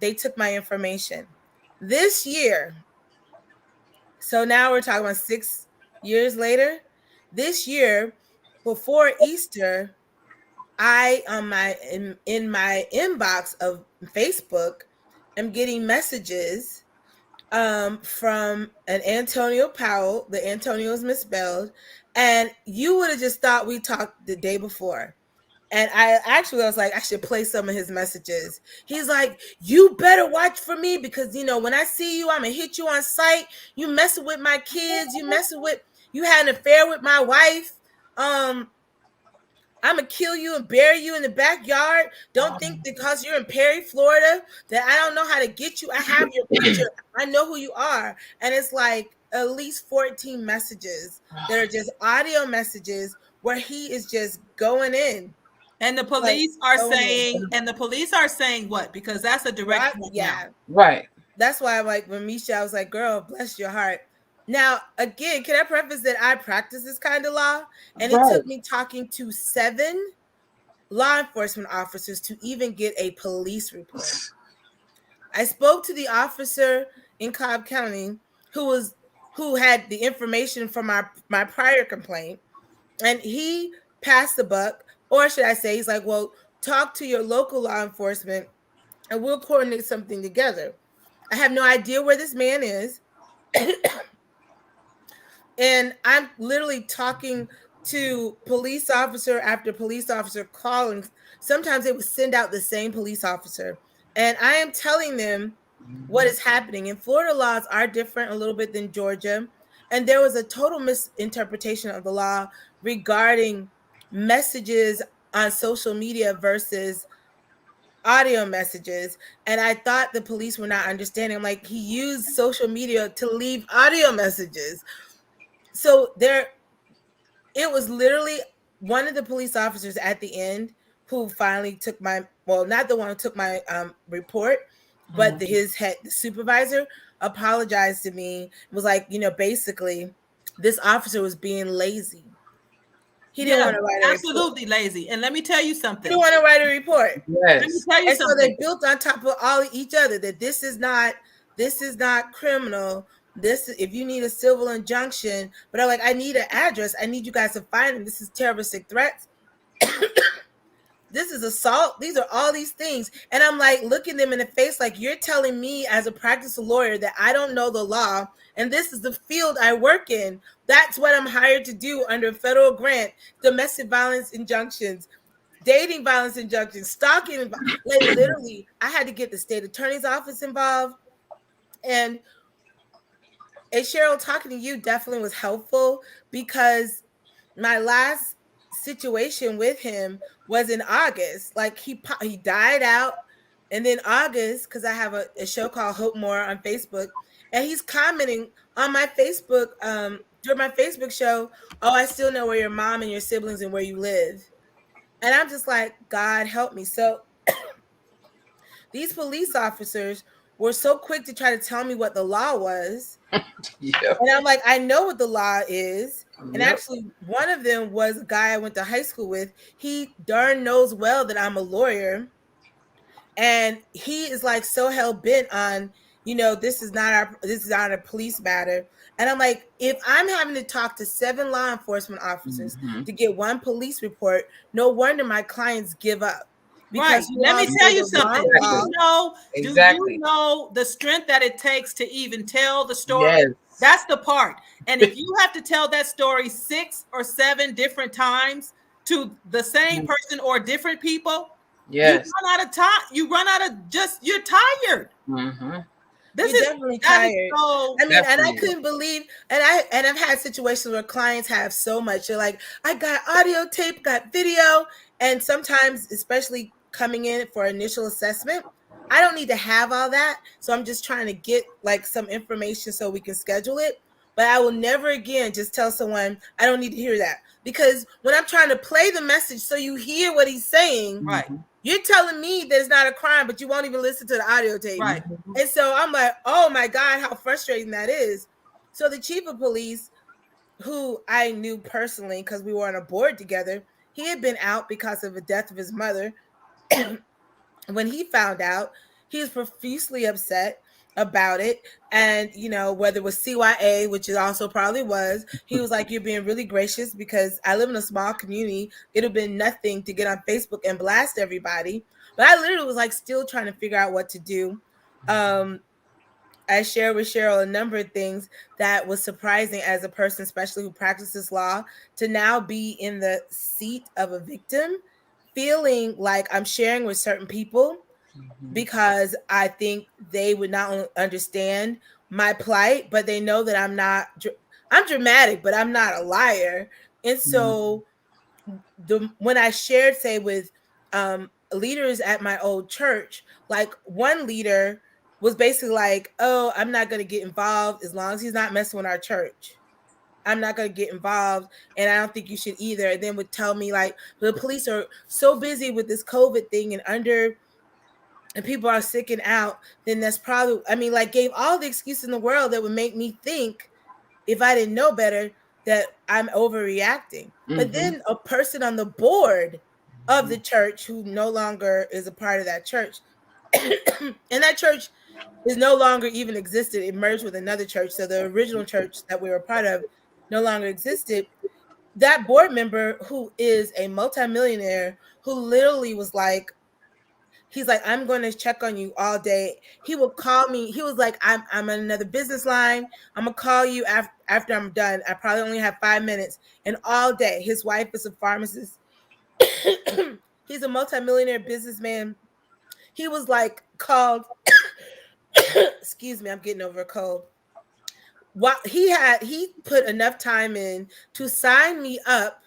they took my information. This year, so now we're talking about 6 years later. This year, before Easter, I in my inbox of Facebook am getting messages from an Antonio Powell. The Antonio is misspelled, and you would have just thought we talked the day before. And I was like, I should play some of his messages. He's like, you better watch for me, because when I see you, I'm gonna hit you on sight. You messing with my kids, you had an affair with my wife. I'm gonna kill you and bury you in the backyard. Don't think because you're in Perry, Florida, that I don't know how to get you. I have your picture. I know who you are. And it's like at least 14 messages that are just audio messages where he is just going in. And the police are saying what? Because that's a direct point now. Right. That's why I'm like, when Mesha, I was like, girl, bless your heart. Now, again, can I preface that I practice this kind of law? And it took me talking to 7 law enforcement officers to even get a police report. I spoke to the officer in Cobb County who had the information from my prior complaint, and he passed the buck, or should I say, he's like, well, talk to your local law enforcement and we'll coordinate something together. I have no idea where this man is. And I'm literally talking to police officer after police officer, calling. Sometimes they would send out the same police officer. And I am telling them what is happening. And Florida laws are different a little bit than Georgia. And there was a total misinterpretation of the law regarding messages on social media versus audio messages. And I thought the police were not understanding. I'm like, he used social media to leave audio messages. So it was literally one of the police officers at the end who finally took not the one who took my report, but the supervisor apologized to me, was like, basically, this officer was being lazy. He didn't Yeah, want to write a report. absolutely lazy. And let me tell you He something. didn't want to write a report. Let me Yes. tell you And so something. they built on top of all each other that this is not criminal. This, if you need a civil injunction, but I'm like, I need an address. I need you guys to find him. This is terroristic threats. This is assault. These are all these things. And I'm like looking them in the face, like, you're telling me as a practice lawyer that I don't know the law, and this is the field I work in. That's what I'm hired to do under a federal grant: domestic violence injunctions, dating violence injunctions, stalking. Like, literally, I had to get the state attorney's office involved. And Cheryl, talking to you definitely was helpful, because my last situation with him was in August. Like, he died out, and then August, because I have a show called Hope More on Facebook, and he's commenting on my Facebook during my Facebook show, "Oh, I still know where your mom and your siblings and where you live." And I'm just like, God help me. So these police officers were so quick to try to tell me what the law was. Yep. And I'm like, I know what the law is. And Yep. actually, one of them was a guy I went to high school with. He darn knows well that I'm a lawyer. And he is like so hell bent on, this is not a police matter. And I'm like, if I'm having to talk to 7 law enforcement officers to get 1 police report, no wonder my clients give up. Right. Because Let me tell you something. Do you know the strength that it takes to even tell the story? Yes. That's the part. And if you have to tell that story 6 or 7 different times to the same person or different people, yes, you run out of time. You run out of you're tired. This is definitely tired. So, and I couldn't believe, and I've had situations where clients have so much. They're like, I got audio tape, got video, and sometimes, especially coming in for initial assessment, I don't need to have all that. So I'm just trying to get like some information so we can schedule it. But I will never again just tell someone I don't need to hear that, because when I'm trying to play the message so you hear what he's saying, right, you're telling me that it's not a crime, but you won't even listen to the audio tape. Right. And so I'm like, oh my God, how frustrating that is. So the chief of police, who I knew personally because we were on a board together, he had been out because of the death of his mother. When he found out, he was profusely upset about it. And, whether it was CYA, which it also probably was, he was like, you're being really gracious, because I live in a small community. It'd have been nothing to get on Facebook and blast everybody. But I literally was like still trying to figure out what to do. I shared with Cheryl a number of things that was surprising as a person, especially who practices law, to now be in the seat of a victim, feeling like I'm sharing with certain people because I think they would not only understand my plight, but they know that I'm dramatic, but I'm not a liar. And so when I shared, say, with leaders at my old church, like one leader was basically like, oh, I'm not going to get involved as long as he's not messing with our church. I'm not going to get involved, and I don't think you should either. And then would tell me like, the police are so busy with this COVID thing and people are sick and out, then that's probably, gave all the excuses in the world that would make me think, if I didn't know better, that I'm overreacting. But then a person on the board of the church who no longer is a part of that church, and that church is no longer even existed. It merged with another church. So the original church that we were part of no longer existed. That board member, who is a multimillionaire, who literally was like, he's like, I'm going to check on you all day. He will call me. He was like, I'm on another business line. I'm going to call you after I'm done. I probably only have 5 minutes. And all day, his wife is a pharmacist. He's a multimillionaire businessman. He was like called, excuse me, I'm getting over a cold. He put enough time in to sign me up.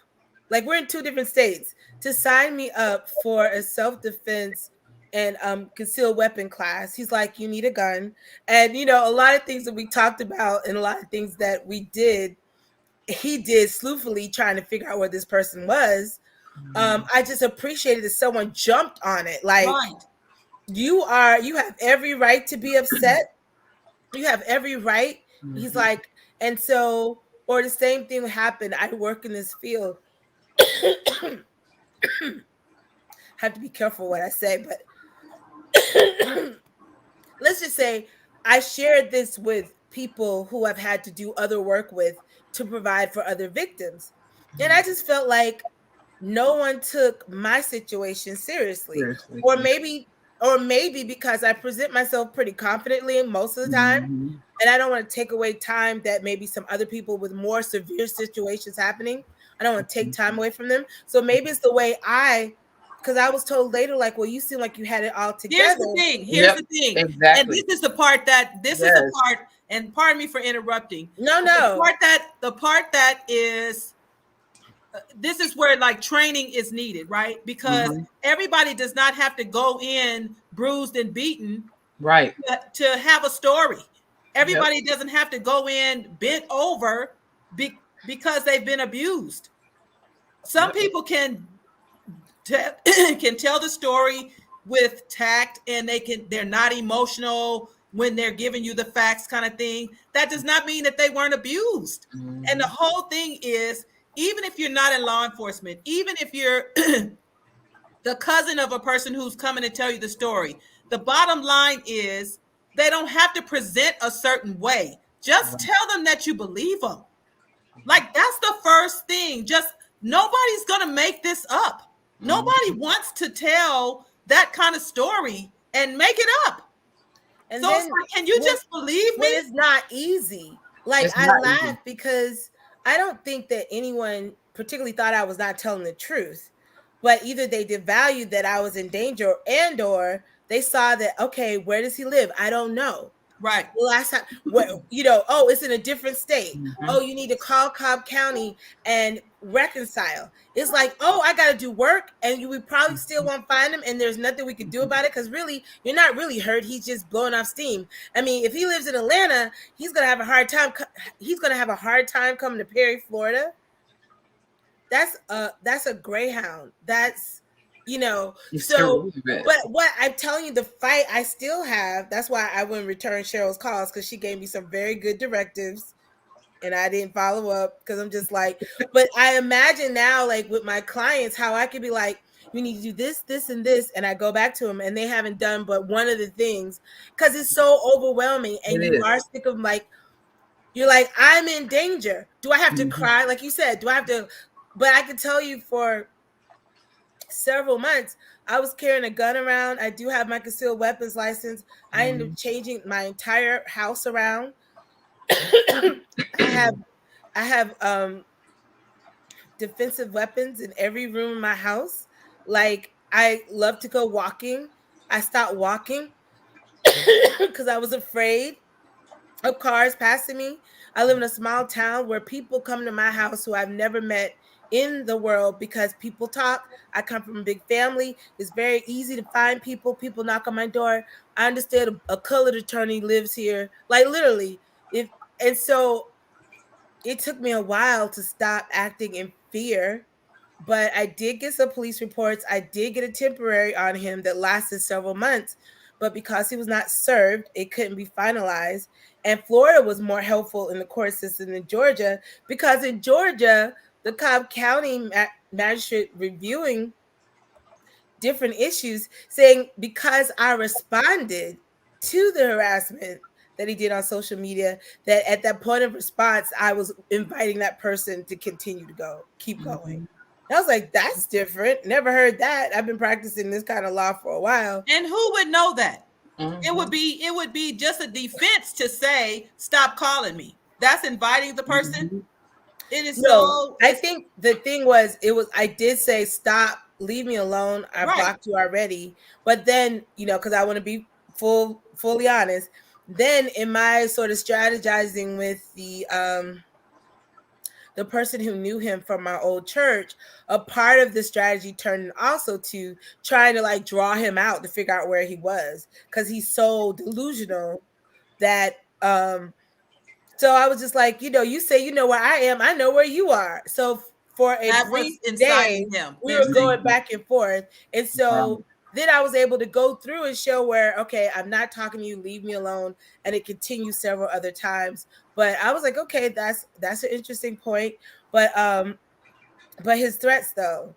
Like, we're in 2 different states, to sign me up for a self-defense and concealed weapon class. He's like, you need a gun. And, a lot of things that we talked about and a lot of things that we did, he did sleuthfully trying to figure out where this person was. I just appreciated that someone jumped on it. Like, right. You have every right to be upset. You have every right. He's like, and so Or the same thing happened. I work in this field. Have to be careful what I say, but let's just say I shared this with people who I've had to do other work with to provide for other victims. And I just felt like no one took my situation seriously. Seriously. Or maybe because I present myself pretty confidently most of the time, and I don't want to take away time that maybe some other people with more severe situations happening. I don't want to take time away from them. So maybe it's the way because I was told later, like, well, you seem like you had it all Here's together. the thing. Yep, And this exactly. is the part this is Yes. the part, and pardon me for interrupting. No. The part that is this is where like training is needed, right? Because everybody does not have to go in bruised and beaten Right. to have a story. Everybody doesn't have to go in bent over because they've been abused. Some people can tell the story with tact, and they're not emotional when they're giving you the facts, kind of thing. That does not mean that they weren't abused. And the whole thing is, even if you're not in law enforcement, even if you're the cousin of a person who's coming to tell you the story, the bottom line is they don't have to present a certain way. Just tell them that you believe them. Like, that's the first thing. Just nobody's going to make this up. Nobody wants to tell that kind of story and make it up. And so then it's like, can you just believe me? It's not easy. Like, I laugh because I don't think that anyone particularly thought I was not telling the truth, but either they devalued that I was in danger, and or they saw that, okay, where does he live? I don't know. Right. The last time, oh, it's in a different state. Oh, you need to call Cobb County and reconcile. It's like, oh, I got to do work, and we probably still won't find him, and there's nothing we can do about it, because really, you're not really hurt. He's just blowing off steam. I mean, if he lives in Atlanta, he's gonna have a hard time. He's gonna have a hard time coming to Perry, Florida. That's a Greyhound. That's so, but what I'm telling you, the fight I still have, that's why I wouldn't return Cheryl's calls, because she gave me some very good directives and I didn't follow up, because I'm just like, but I imagine now, like with my clients, how I could be like, you need to do this, this, and this, and I go back to them and they haven't done but one of the things, because it's so overwhelming, and you are sick of, like, you're like, I'm in danger. Do I have to cry? Like you said, do I have to? But I can tell you, for several months, I was carrying a gun around. I do have my concealed weapons license. I ended up changing my entire house around. I have defensive weapons in every room in my house. Like, I love to go walking. I stopped walking because I was afraid of cars passing me. I live in a small town where people come to my house who I've never met in the world, because people talk. I come from a big family. It's very easy to find people. People knock on my door. I understand a colored attorney lives here. Like, literally. And so it took me a while to stop acting in fear, but I did get some police reports. I did get a temporary on him that lasted several months, but because he was not served, it couldn't be finalized. And Florida was more helpful in the court system than Georgia, because in Georgia, the Cobb County magistrate reviewing different issues, saying because I responded to the harassment that he did on social media, that at that point of response, I was inviting that person to continue to keep going. I was like, that's different. Never heard that. I've been practicing this kind of law for a while. And who would know that? It would be just a defense to say, stop calling me. That's inviting the person. It is I think the thing was, I did say, stop, leave me alone. I blocked you already. But then, because I want to be fully honest, then in my sort of strategizing with the person who knew him from my old church, a part of the strategy turned also to trying to, like, draw him out to figure out where he was, because he's so delusional that so I was just like, you say you know where I am, I know where you are. So for a brief day, we were going back and forth. And so then I was able to go through and show where, okay, I'm not talking to you, leave me alone. And it continued several other times. But I was like, okay, that's an interesting point. But his threats though,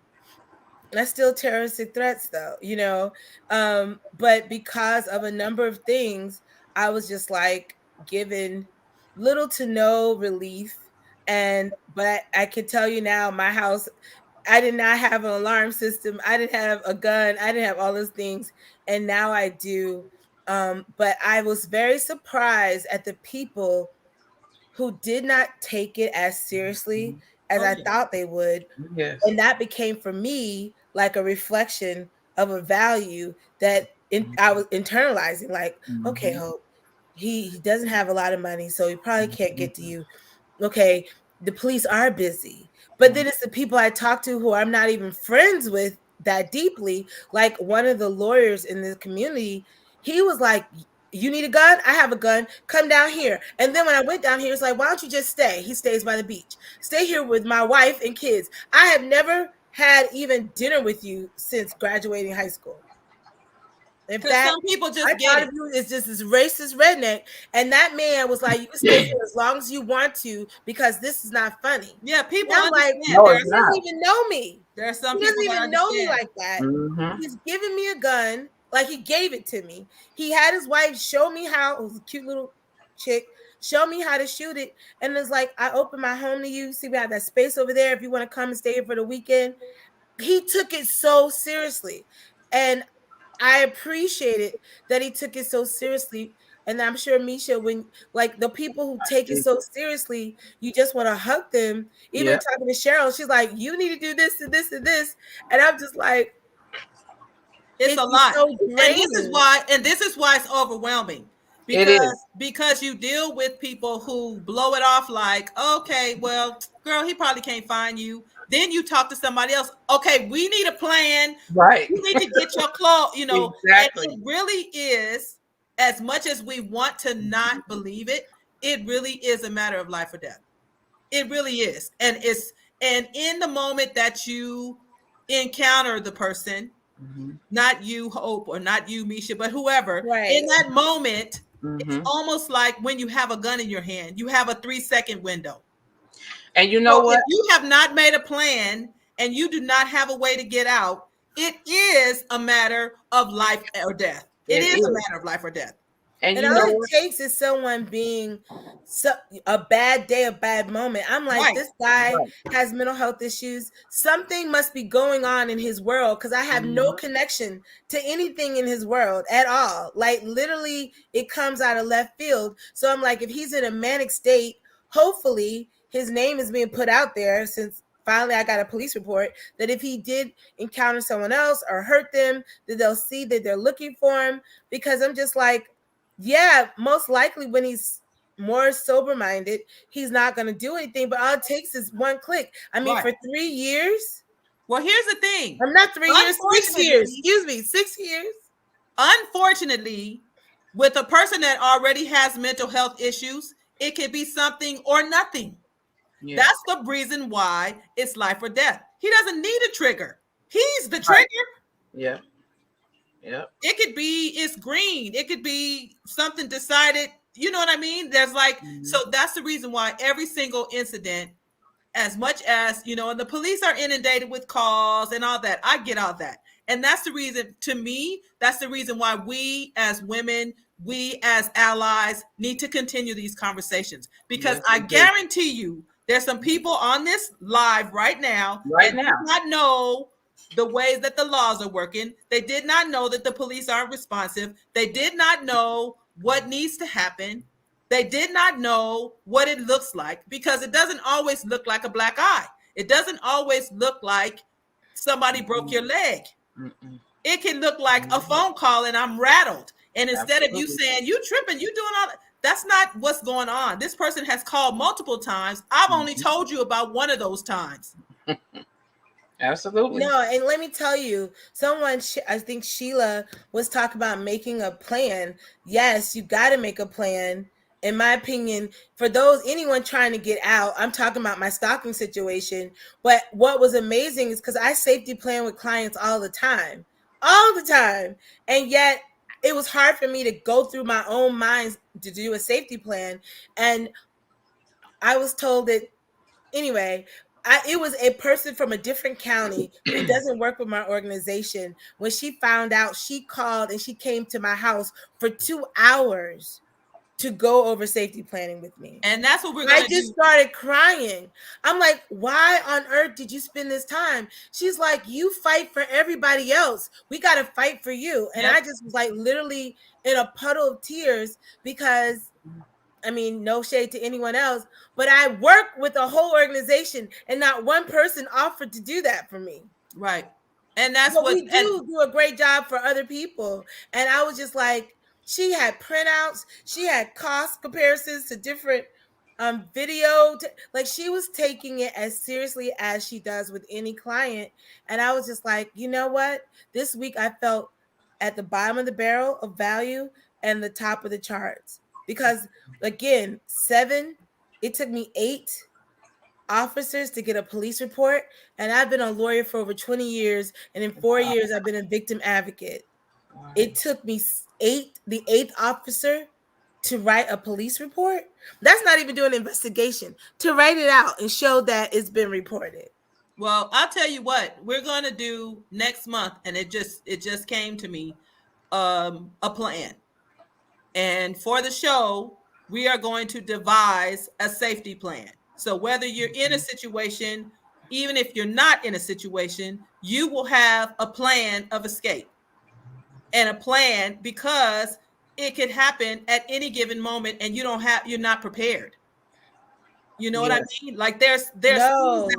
that's still terroristic threats though, you know. But because of a number of things, I was just like given little to no relief. But I can tell you now, my house, I did not have an alarm system, I didn't have a gun, I didn't have all those things, and now I do. But I was very surprised at the people who did not take it as seriously as Oh, I yeah. thought they would. Yes. And that became for me like a reflection of a value that I was internalizing. Like, okay, Hope, he doesn't have a lot of money, so he probably can't get to you. Okay, the police are busy. But then it's the people I talk to who I'm not even friends with that deeply. Like one of the lawyers in the community, he was like, you need a gun? I have a gun. Come down here. And then when I went down here, it's like, why don't you just stay? He stays by the beach. Stay here with my wife and kids. I have never had even dinner with you since graduating high school. In Because fact, some people just I get thought it. of you as just this racist redneck. And that man was like, you can stay here as long as you want to because this is not funny. Yeah, people And I'm like, understand. No, There it's he are not. doesn't even know me. there are some He people doesn't that even know me understand. like that. Mm-hmm. He's giving me a gun, like he gave it to me. He had his wife show me how, it was a cute little chick, show me how to shoot it. And it's like, I open my home to you. See, we have that space over there if you want to come and stay here for the weekend. He took it so seriously. And I appreciated that he took it so seriously. And I'm sure Mesha, when like the people who take it so seriously, you just want to hug them. Even Yeah. talking to Cheryl, she's like, you need to do this and this and this. And I'm just like, It's it's a lot. so And this is draining. why it's overwhelming. It is. Because you deal with people who blow it off like, okay, well, girl, he probably can't find you. Then you talk to somebody else. Okay, we need a plan. Right. You need to get your clothes, and Exactly. it really is, as much as we want to not believe it, it really is a matter of life or death. It really is. And in the moment that you encounter the person, not you, Hope, or not you, Mesha, but whoever, Right. in that moment, it's Mm-hmm. almost like when you have a gun in your hand, you have a 3-second window. And you know So what? if you have not made a plan and you do not have a way to get out, it is a matter of life or death. It is a matter of life or death. And And you all know it what? takes is someone being a bad day, a bad moment. I'm like, Right. this guy Right. has mental health issues. Something must be going on in his world because I have no connection to anything in his world at all. Like literally, it comes out of left field. So I'm like, if he's in a manic state, hopefully his name is being put out there since finally I got a police report that if he did encounter someone else or hurt them, that they'll see that they're looking for him. Because I'm just like, yeah, most likely when he's more sober minded, he's not going to do anything. But all it takes is one click. I mean, for 3 years. Well, here's the thing. I'm not 3 years, 6 years. Excuse me, 6 years. Unfortunately, with a person that already has mental health issues, it can be something or nothing. Yeah. That's the reason why it's life or death. He doesn't need a trigger. He's the trigger. Yeah. Yeah. It could be it's green. It could be something decided. You know what I mean? There's like, so that's the reason why every single incident, as much as, and the police are inundated with calls and all that. I get all that. And that's the reason, to me, that's the reason why we as women, we as allies need to continue these conversations. Because I guarantee you, there's some people on this live right now that do not know the ways that the laws are working. They did not know that the police aren't responsive. They did not know what needs to happen. They did not know what it looks like, because it doesn't always look like a black eye. It doesn't always look like somebody broke your leg. It can look like a phone call and I'm rattled. And instead of you saying, you tripping, you doing all that, that's not what's going on. This person has called multiple times. I've only told you about one of those times. Absolutely. No, and let me tell you, someone, I think Sheila was talking about making a plan. Yes, you got to make a plan. In my opinion, for anyone trying to get out, I'm talking about my stalking situation. But what was amazing is because I safety plan with clients all the time. And yet it was hard for me to go through my own mind to do a safety plan. And I was told that anyway. It was a person from a different county who doesn't work with my organization. When she found out, she called and she came to my house for 2 hours to go over safety planning with me. And that's what we're going to do. I just started crying. I'm like, why on earth did you spend this time? She's like, you fight for everybody else. We got to fight for you. And I just was like literally in a puddle of tears because, I mean, no shade to anyone else, but I work with a whole organization and not one person offered to do that for me. Right. And that's but what we do a great job for other people. And I was just like, she had printouts, she had cost comparisons to different video, like she was taking it as seriously as she does with any client. And I was just like, you know what? This week I felt at the bottom of the barrel of value and the top of the charts. Because again, it took me 8 officers to get a police report, and I've been a lawyer for over 20 years, and in 4 years I've been a victim advocate. Wow. It took me the 8th officer to write a police report. That's not even doing an investigation, to write it out and show that it's been reported. Well, I'll tell you what we're going to do next month, and it just came to me, a plan. And for the show, we are going to devise a safety plan. So whether you're in a situation, even if you're not in a situation, you will have a plan of escape and a plan, because it could happen at any given moment and you're not prepared. You know what I mean? Like there's no.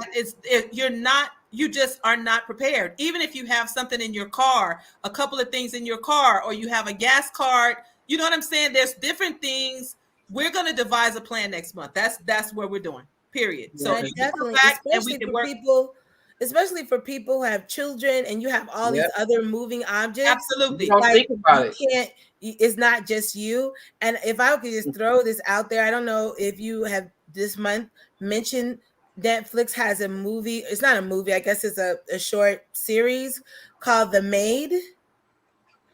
You just are not prepared. Even if you have something in your car, a couple of things in your car, or you have a gas card, you know what I'm saying? There's different things. We're going to devise a plan next month. That's what we're doing, period. Yeah, so definitely, especially for people who have children and you have all these other moving objects. Absolutely. Don't think about it. It's not just you. And if I could just throw this out there, I don't know if you have this month mentioned Netflix has a movie. It's not a movie. I guess it's a short series called The Maid.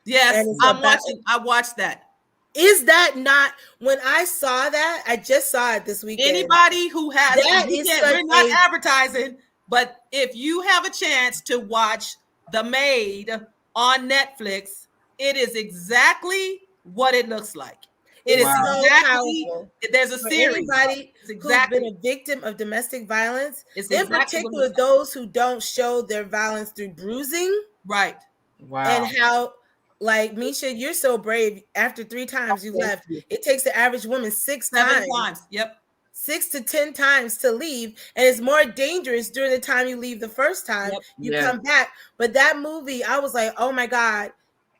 Yes, I watched that. Is that not, when I saw that, I just saw it this weekend. Anybody who has we're not advertising, but if you have a chance to watch The Maid on Netflix, it is exactly what it looks like. It is so powerful. There's a series. Everybody who's been a victim of domestic violence, in particular those who don't show their violence through bruising. Right. Wow. And how, like, Mesha, you're so brave. After 3 times you left, it takes the average woman 6 times. 7 times. Yep. 6 to 10 times to leave, and it's more dangerous during the time you leave the first time. You come back. But that movie, I was like, oh my God,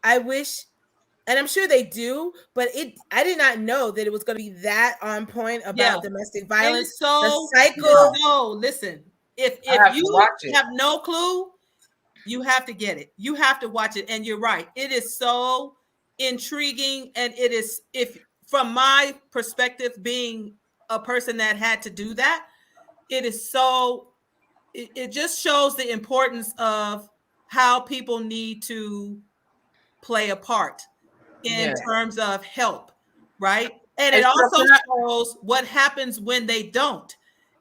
I wish, and I'm sure they do, but I did not know that it was going to be that on point about domestic violence. So, the cycle. No, listen, if you have no clue, you have to get it. You have to watch it. And you're right. It is so intriguing. And it is, from my perspective, being a person that had to do that, it is so, it just shows the importance of how people need to play a part in terms of help, right? And it also shows what happens when they don't.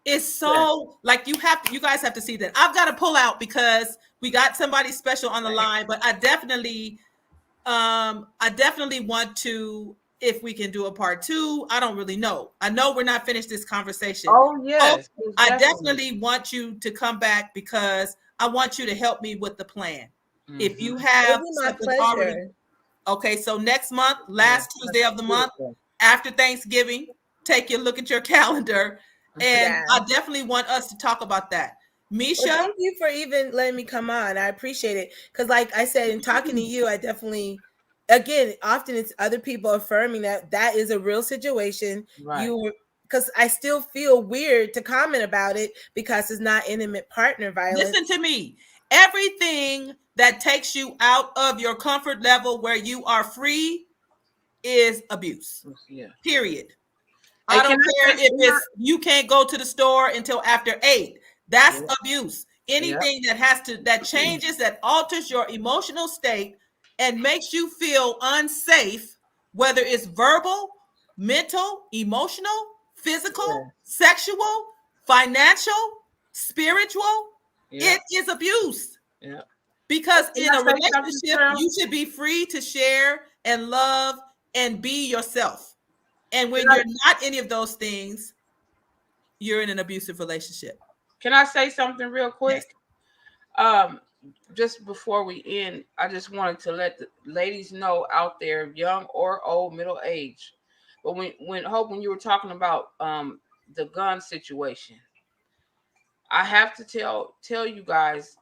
It's so like you guys have to see that. I've got to pull out because we got somebody special on the line, but I definitely want to, if we can do a part 2. I don't really know. I know we're not finished this conversation. Oh yes. I definitely want you to come back because I want you to help me with the plan. Mm-hmm. If you have something already. Okay, so next month, last Tuesday of the month, after Thanksgiving, take a look at your calendar. And I definitely want us to talk about that. Misha, thank you for even letting me come on. I appreciate it. Because like I said, in talking to you, I definitely, again, often it's other people affirming that is a real situation. Right. Because I still feel weird to comment about it because it's not intimate partner violence. Listen to me. Everything that takes you out of your comfort level where you are free is abuse. Yeah. Period. I don't care if you can't go to the store until after 8. That's abuse. Anything that changes, that alters your emotional state and makes you feel unsafe, whether it's verbal, mental, emotional, physical, Yeah. sexual, financial, spiritual, Yeah. it is abuse. Yeah. Because Can in I a say something, relationship, Cheryl? you should be free to share and love and be yourself. And Can when I you're not any of those things, you're in an abusive relationship. can I say something real Yes. quick? Um, just before we end, I just wanted to let the ladies know out there, young or old, middle age. But when Hope, when you were talking about the gun situation, I have to tell you guys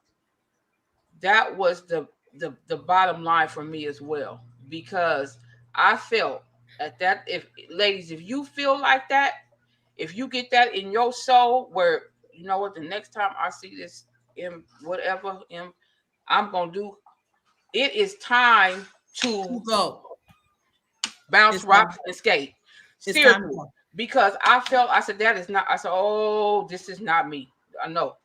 that was the bottom line for me as well, because I felt at that, if ladies, if you feel like that, if you get that in your soul, where you know what, the next time I see this in whatever in, I'm gonna do, it is time to You go. bounce It's time. rocks and skate. It's time to Seriously. go. Because I felt, I said, that is not, I said, oh, this is not me. I know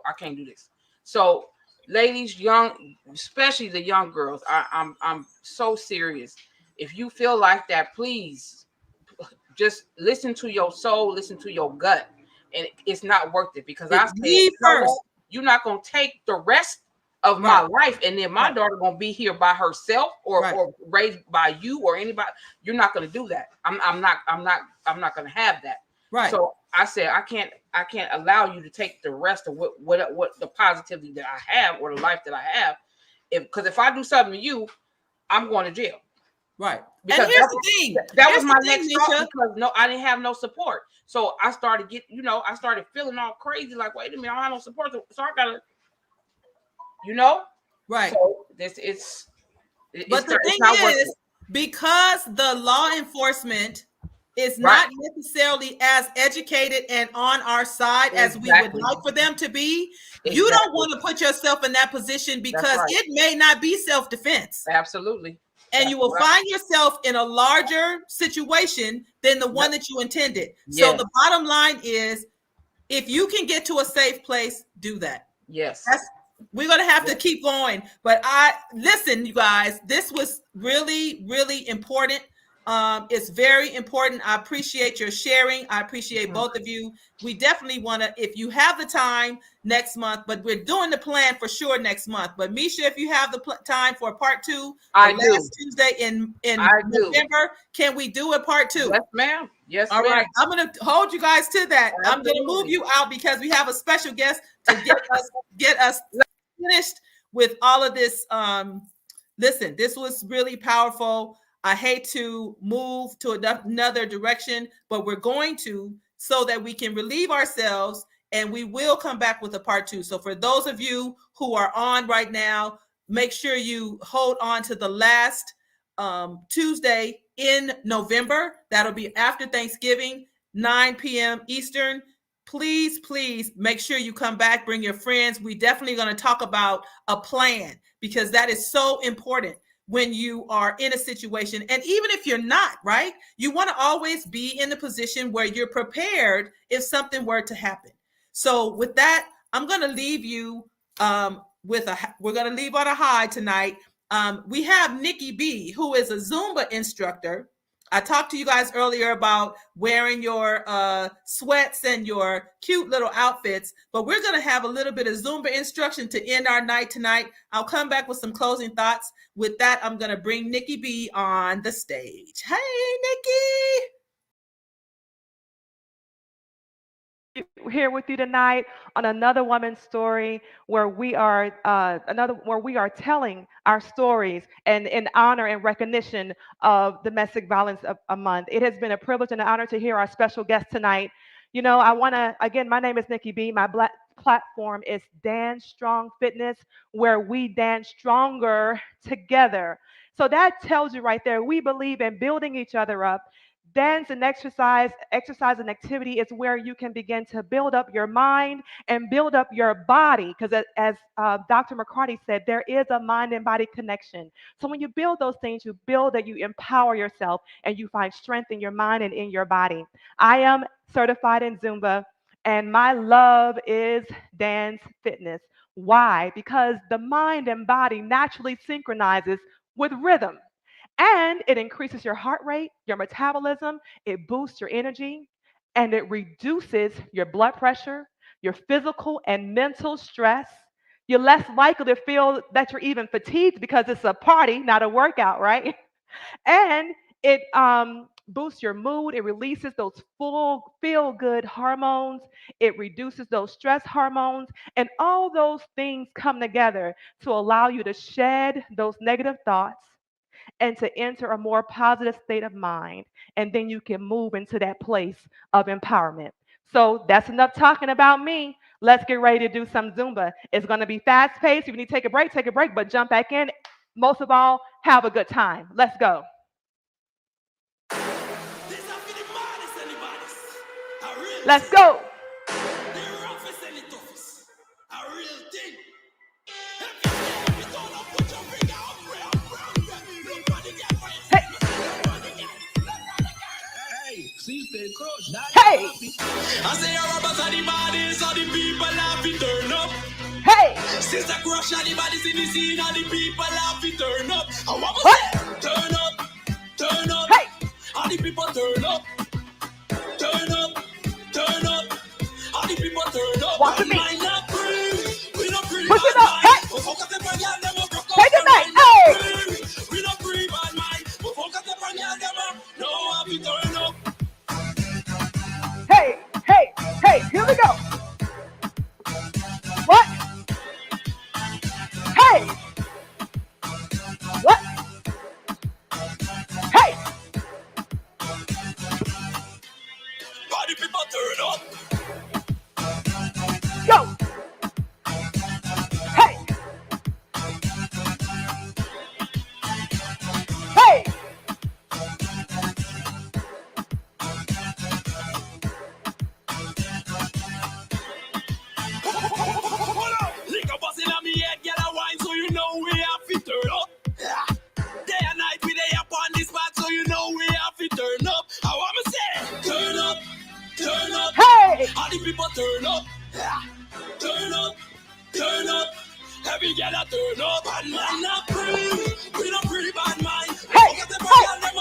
I can't do this. So ladies, young, especially the young girls, I'm so serious. If you feel like that, please just listen to your soul, listen to your gut. And it's not worth it, because I It's said, me you know first. what? You're not gonna take the rest of my Right. life, and then my Right. daughter gonna be here by herself, Right. or raised by you or anybody. You're not gonna do that. I'm not gonna have that. Right. So I said, I can't allow you to take the rest of what the positivity that I have, or the life that I have. Because if I do something to you, I'm going to jail. Right. And Because here's the thing. that Here's was my the thing, next thought, Misha. because no, I didn't have no support. So I started I started feeling all crazy, like, wait a minute, I don't have no support. So I gotta, you know. Right. So But the it's thing not worth is, it. because the law enforcement is Right. not necessarily as educated and on our side as we would Exactly. like for them to be, you don't Exactly. want to put yourself in that position, That's because right. it may not be self-defense. Absolutely. And That's you will right. find yourself in a larger situation than the one Yep. that you intended. So Yes. the bottom line is, if you can get to a safe place, do that. Yes. We're going to have to Yes. keep going. But listen, you guys, this was really, really important. It's very important. I appreciate your sharing. I appreciate both of you. We definitely want to, if you have the time next month, but we're doing the plan for sure next month. But Mesha, if you have the time for part 2, the I do. last Tuesday in I do. November, can we do a part 2? Yes, ma'am. Yes, All ma'am. right. I'm going to hold you guys to that. I'm going to move Absolutely. you out because we have a special guest to get us finished with all of this. Listen, this was really powerful. I hate to move to another direction, but we're going to, so that we can relieve ourselves, and we will come back with a part 2. So for those of you who are on right now, make sure you hold on to the last Tuesday in November. That'll be after Thanksgiving, 9 p.m. Eastern. Please make sure you come back, bring your friends. We definitely going to talk about a plan, because that is so important when you are in a situation. And even if you're not, right, you want to always be in the position where you're prepared if something were to happen. So with that, I'm going to leave you we're going to leave on a high tonight. We have Nikki B, who is a Zumba instructor. I talked to you guys earlier about wearing your sweats and your cute little outfits, but we're going to have a little bit of Zumba instruction to end our night tonight. I'll come back with some closing thoughts. With that, I'm going to bring Nikki B on the stage. Hey, Nikki. Here with you tonight on another woman's story, where we are telling our stories and in honor and recognition of Domestic Violence a Month. It has been a privilege and an honor to hear our special guest tonight. You know, I want to, again, my name is Nikki B. My black platform is Dance Strong Fitness, where we dance stronger together. So that tells you right there, we believe in building each other up. Dance and exercise and activity is where you can begin to build up your mind and build up your body. Because as Dr. McCarty said, there is a mind and body connection. So when you build those things, you build that, you empower yourself, and you find strength in your mind and in your body. I am certified in Zumba, and my love is dance fitness. Why? Because the mind and body naturally synchronizes with rhythm. And it increases your heart rate, your metabolism, it boosts your energy, and it reduces your blood pressure, your physical and mental stress. You're less likely to feel that you're even fatigued because it's a party, not a workout, right? And it boosts your mood. It releases those full feel good hormones. It reduces those stress hormones. And all those things come together to allow you to shed those negative thoughts and to enter a more positive state of mind. And then you can move into that place of empowerment. So that's enough talking about me. Let's get ready to do some Zumba. It's going to be fast paced. If you need to take a break, but jump back in. Most of all, have a good time. Let's go. Let's go. Hey. I say your robbers are the bodies, all the people have to turn up. Hey. Since I crush all the bodies in the scene, all the people have to turn up. I want to say, turn up, turn up. Hey. All the people turn up, turn up, turn up. All the people turn up. Watch me. We don't breathe. Push it up. Hey. Take it back. Hey. We don't breathe on mine. Focus on y'all, them. No, I'll be turn up. Hey, hey, hey, here we go. What? Hey. What? Hey. Body people turn up. Go. Hey. Hey. Lick up us in a me head, get a wine, so you know we have to turn up. Day and night we day up on this spot, so you know we have to turn up. I want to say, turn up, turn up. Hey. All the people turn up, turn up, turn up. Every girl a turn up, and man not breathe. We don't breathe bad mind. Hey, hey,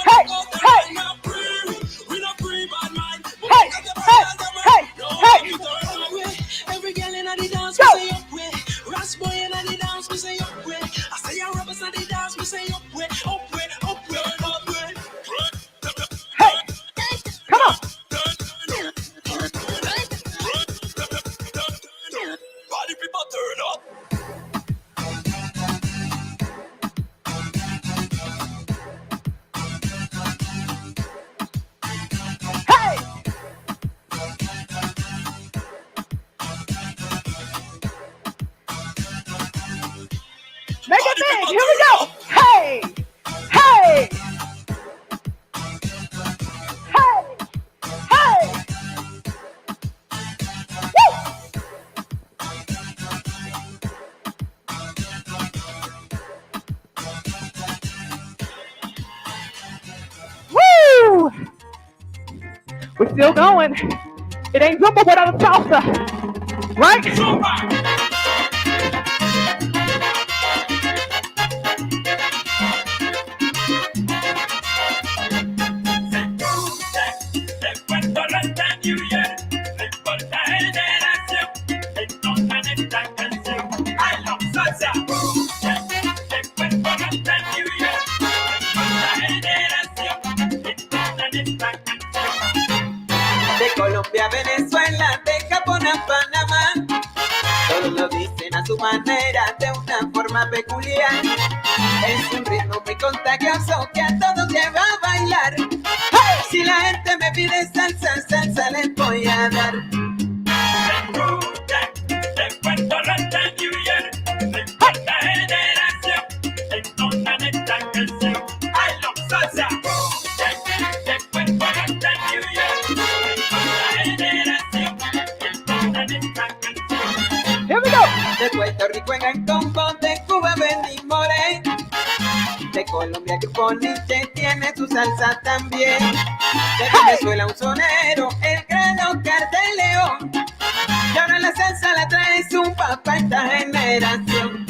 hey, We not breathe. We don't breathe bad mind. Hey, hey, hey, hey. Every girl in the dance, Go. we say up way. Ras boy in the dance, we say up way. I say your rubbers in the dance, we say up way, up way, up way, up way. Hey, come on. Body people turn up. Hey. Make it big. Here we go. Hey. Hey. Hey. Hey. Woo. Woo. We're still going. It ain't Zumba without a salsa. Right? De Colombia a Venezuela, de Japón a Panamá, todos lo dicen a su manera, de una forma peculiar. Es un ritmo muy contagioso que a todos lleva a bailar. Si la gente me pide salsa, salsa les voy a dar. Here we go. De Puerto Rico en el combo, de Cuba venimos de Colombia Grupo Nietzsche tiene su salsa también. De Venezuela un sonero, el gran Oscar de León. Y ahora la salsa la trae su papá esta generación.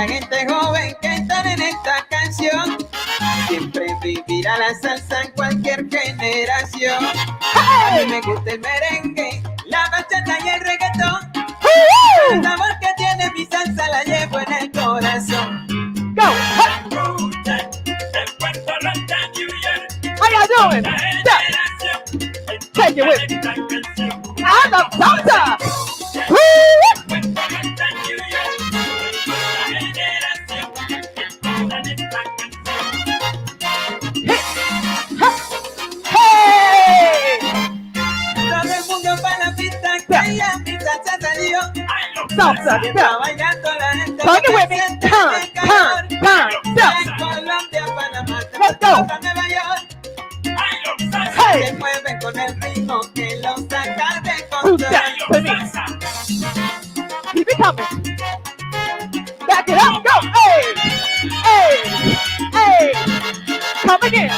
la gente joven que están en esta canción. Siempre vivirá la salsa en cualquier generación. A mí me gusta el merengue, la bachata y el reggaetón. El sabor que tiene mi salsa la llevo en el corazón. Go. How y'all doing? Take it with me. I'm the salsa. Hey! Todo el mundo para la pista que ya mi salsa salió. Salsa. Está bailando la gente. Take it with me. Turn. De Colombia, Panamá, Let's go. a Nueva York. Hey. Se mueven con el ritmo que los saca de Who's control. that for me? Keep it coming. Back it up. Go. Hey. Hey. Hey. Come again.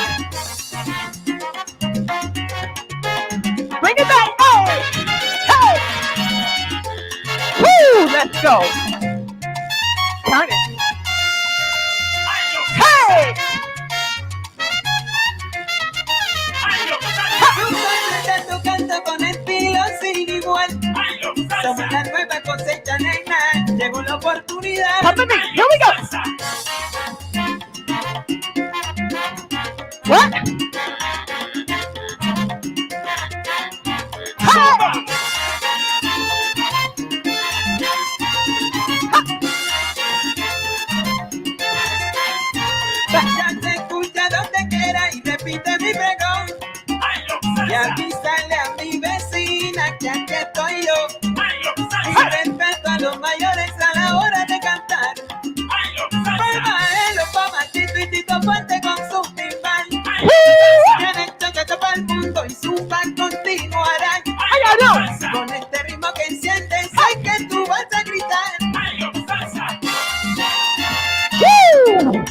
Bring it back. Hey. Hey. Woo. Let's go. Turn it. Hey. Tu canto con estilo sin igual. Somos la nueva cosecha, nena. Llegó la oportunidad. Come to me. Here we go. What? Hey. Ya se escucha donde quiera y repite mi pregón. Y avísale a mi vecina que aquí estoy yo. Y respeto a los mayores a la hora de cantar. Maelo, Pamatito y Tito Fuerte con su timbal. Tienen choque para el mundo y su pan continuará. How y'all doing? Con este ritmo que enciende, sé que tú vas a gritar. Woo!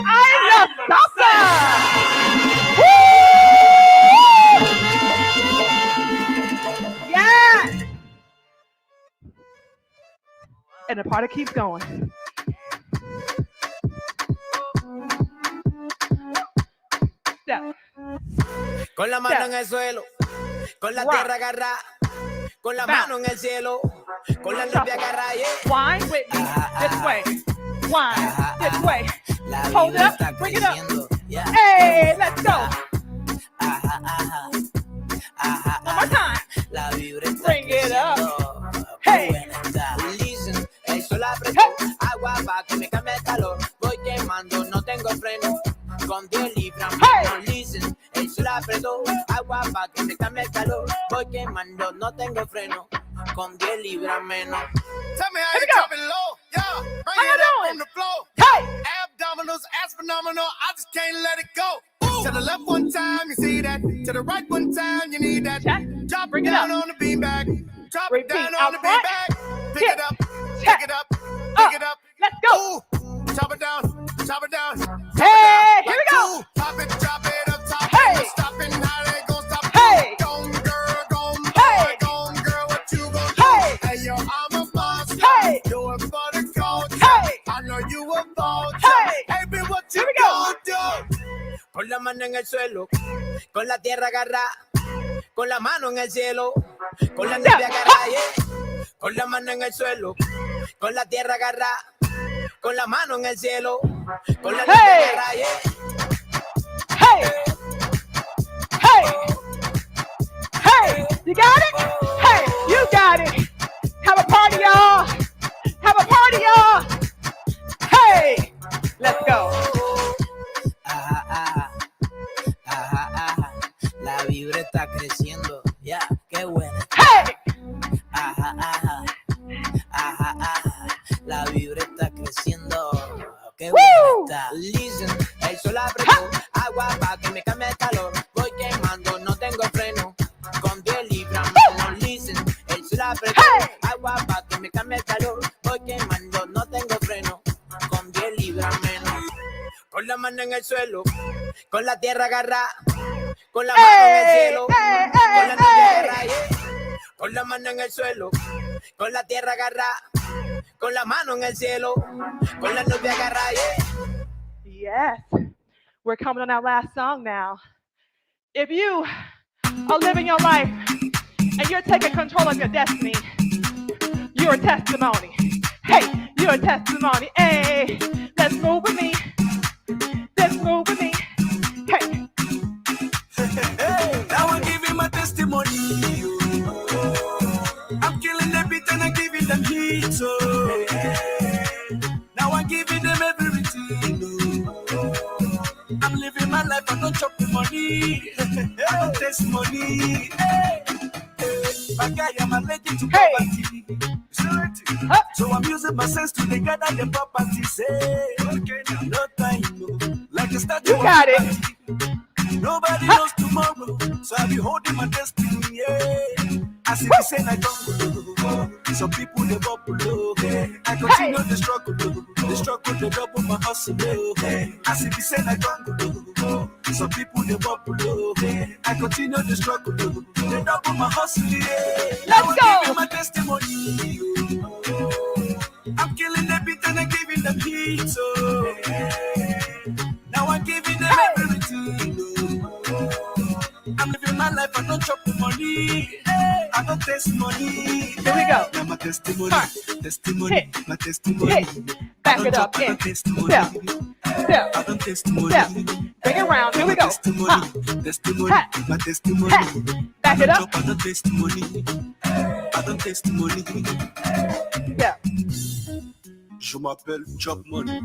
I love salsa. Woo! Yes. And the party keeps going. Step. Con la mano en el suelo, con la Rock. tierra agarrada, con la Bounce. mano en el cielo, con la nube agarrada. Yeah. Wine with me this way. Wine this way. La Hold vida up, está bring it up. creciendo. Yeah. Hey, let's go. Ajá, ajá, ajá, One more time. La vibra está Bring it up. creciendo. Hey. Qué buena está. Listen, el sol apretó, Hey. agua pa' que me cambie el calor. Voy quemando, no tengo freno. Con 10 libras Hey. menos. Listen, el sol apretó, agua pa' que me cambie el calor. Voy quemando, no tengo freno. Con 10 libras menos. Tell me how Here we you go. dropping low, yeah. Bring How you it up doing? from the floor. Hey. Abdominals, ass phenomenal. I just can't let it go. To the left one time, you see that. To the right one time, you need that. Check. Drop Bring it it down up. on the beanbag. Drop Repeat. it down Out on the front. beanbag. Pick Hip. it up, Check. pick it up, Up. pick it up. Let's go. Ooh, chop it down, chop it down. Hey, here we go. Pop it, drop it up top. Hey. No stopping, how they gon' stop? Hey. Gone girl, gone boy, Hey. gone girl, what you gon' do? Hey. Hey yo, I'm a boss. Hey. Do it for the coach. Hey. I know you a boss. Hey. Hey, baby, what you Here we go. gon' do? Con la mano en el suelo, con la tierra agarrada, con la mano en el cielo, con la nube agarrada. Yeah. Con la mano en el suelo, con la tierra agarrada, con la mano en el cielo, con la nube Hey. agarrada. Yeah. Hey. Hey. Hey. You got it? Hey, you got it. Have a party, y'all. Have a party, y'all. Hey. Let's go. Ajá, ajá, ajá, ajá. La vibra está creciendo. Ya, qué buena. Hey. Ajá, ajá, ajá, ajá. La vibra está creciendo. Qué Woo. buena está. Listen, el sol apretó, agua pa' que me cambie el calor. Voy quemando, no tengo freno. Con 10 libras menos. Listen, el sol apretó, Hey. agua pa' que me cambie el calor. Voy quemando, no tengo freno. Con 10 libras menos. Con la mano en el suelo, con la tierra agarrada, con la mano en el cielo, Hey, con la nube hey, agarrada, yeah. Con la mano en el suelo, con la tierra agarrada, con la mano en el cielo, con la nube agarrada, yeah. Yes. We're coming on our last song now. If you are living your life and you're taking control of your destiny, you're a testimony. Hey, you're a testimony. Hey, let's move with me. Let's move with me. Hey. Hey, now I'm giving my testimony. I'm killing the beat and I'm giving them heat. So now I'm giving them everything. I'm living my life, I don't chop the money. I don't taste money. My guy, I'm allergic to poverty. So I'm using my sense to gather the property. Say, okay, now no time, no. Like a statue. You got it. Nobody knows tomorrow, so I'll be holding my destiny. Yeah. As if you say I don't go, some people they bubble. I continue the struggle, they double my hustle. As if you say I don't go, some people they bubble. I continue the struggle, they double my hustle. Let's go. Give my testimony. I'm killing the beat and I'm giving them heat. So now I'm giving them everything. I'm living my life, I don't chop the money. I don't taste money. Here we go. Now my testimony, testimony, my testimony. Back it up. In. Step. I don't taste money. Step. Bring it around. Here we go. Testimony, my testimony. Back it up. I don't taste money. I don't taste money. Yeah. Je m'appelle Chop Money.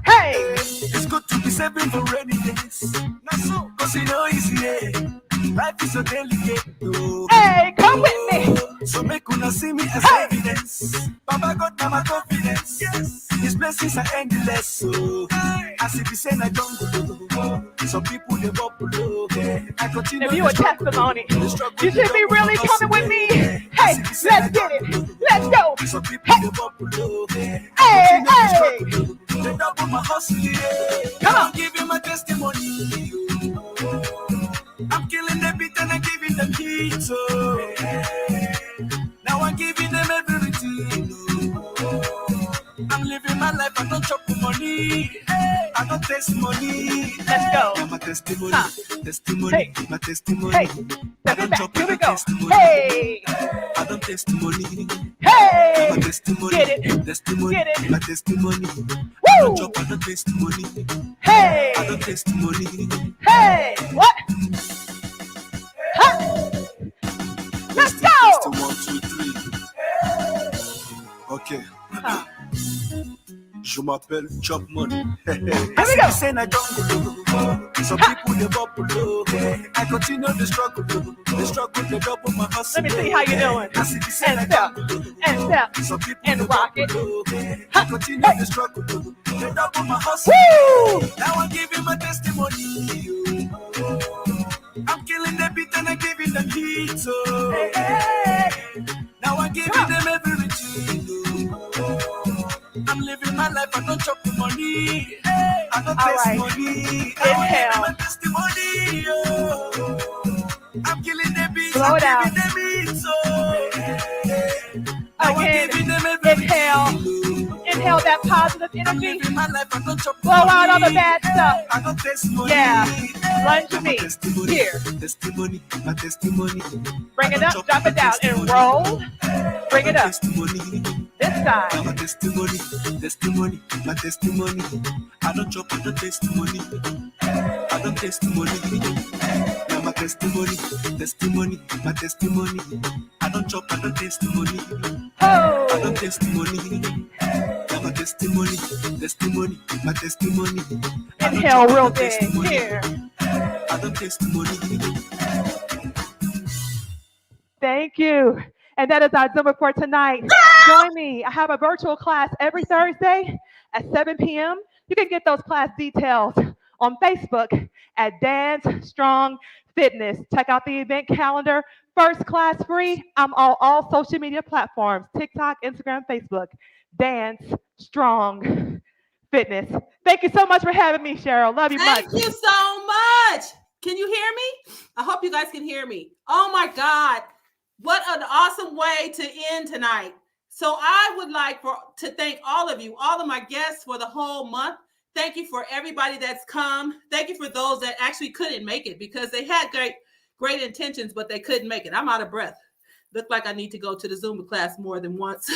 Hey! It's good to be saving for rainy days. Not so, cause you know easy. Life is so delicate. Oh. Hey, come with me. So make una see me as evidence. Baba got now my confidence. Yes. His blessings are endless. So as if he said I don't go. Some people they bubble. I continue. If you a testimony, you should be really coming with me. Hey, let's get it. Let's go. Some people they bubble. Hey, hey. They double my hustle. Come on. I'm giving my testimony. I'm killing the beat and I'm giving them heat. So now I'm giving them everything. I'm living my life, I don't chop the money. I don't taste money. Let's go. Now my testimony, testimony, Hey. my testimony. Hey, step it back. Here we go. Hey, I don't taste money. hey. My testimony, Get it. testimony, Get it. my testimony. I don't Woo. chop, I don't taste money. Hey, I don't taste money. hey. What? Huh. Let's go. Testing 1, 2, 3. Okay. Je m'appelle Chop Money. Here we go. Saying I don't go. Some people they bubble. I continue the struggle, they double my hustle. Let me see how you doing. I see the saying I And step, don't go. and step, Some people and they rock it. bubble. I continue the struggle, they double my hustle. Woo! Now I'm giving my testimony. I'm killing the beat and I'm giving them heat. So now I'm giving them everything. I'm living my life, I don't chop the money. I don't taste right. money. Inhale. My testimony. I'm killing the beat, Blow I'm it out. giving them heat. So now I'm Again, giving them everything. inhale. Inhale that positive I'm energy. living my life, I don't chop the Blow out all the money. bad stuff. I don't taste money. Yeah. Lunge to me. Testimony, Here. testimony, my testimony. Bring it up, drop it down, and roll. Bring it up. Testimony, This side. my testimony, testimony, my testimony. I don't chop on the testimony. I don't testimony. Now my testimony, testimony, my testimony. I don't chop on the testimony. I Oh. don't testimony. Now my testimony, testimony, my testimony. I don't Inhale chop on real the big. testimony. Here. I don't testimony. Thank you. And that is our Zoom report tonight. Join me. I have a virtual class every Thursday at 7 p.m. You can get those class details on Facebook at Dance Strong Fitness. Check out the event calendar. First class free. I'm on all social media platforms, TikTok, Instagram, Facebook. Dance Strong Fitness. Thank you so much for having me, Cheryl. Love you much. Thank you so much. Can you hear me? I hope you guys can hear me. Oh my God. What an awesome way to end tonight. So I would like to thank all of you, all of my guests for the whole month. Thank you for everybody that's come. Thank you for those that actually couldn't make it because they had great intentions, but they couldn't make it. I'm out of breath. Look like I need to go to the Zumba class more than once.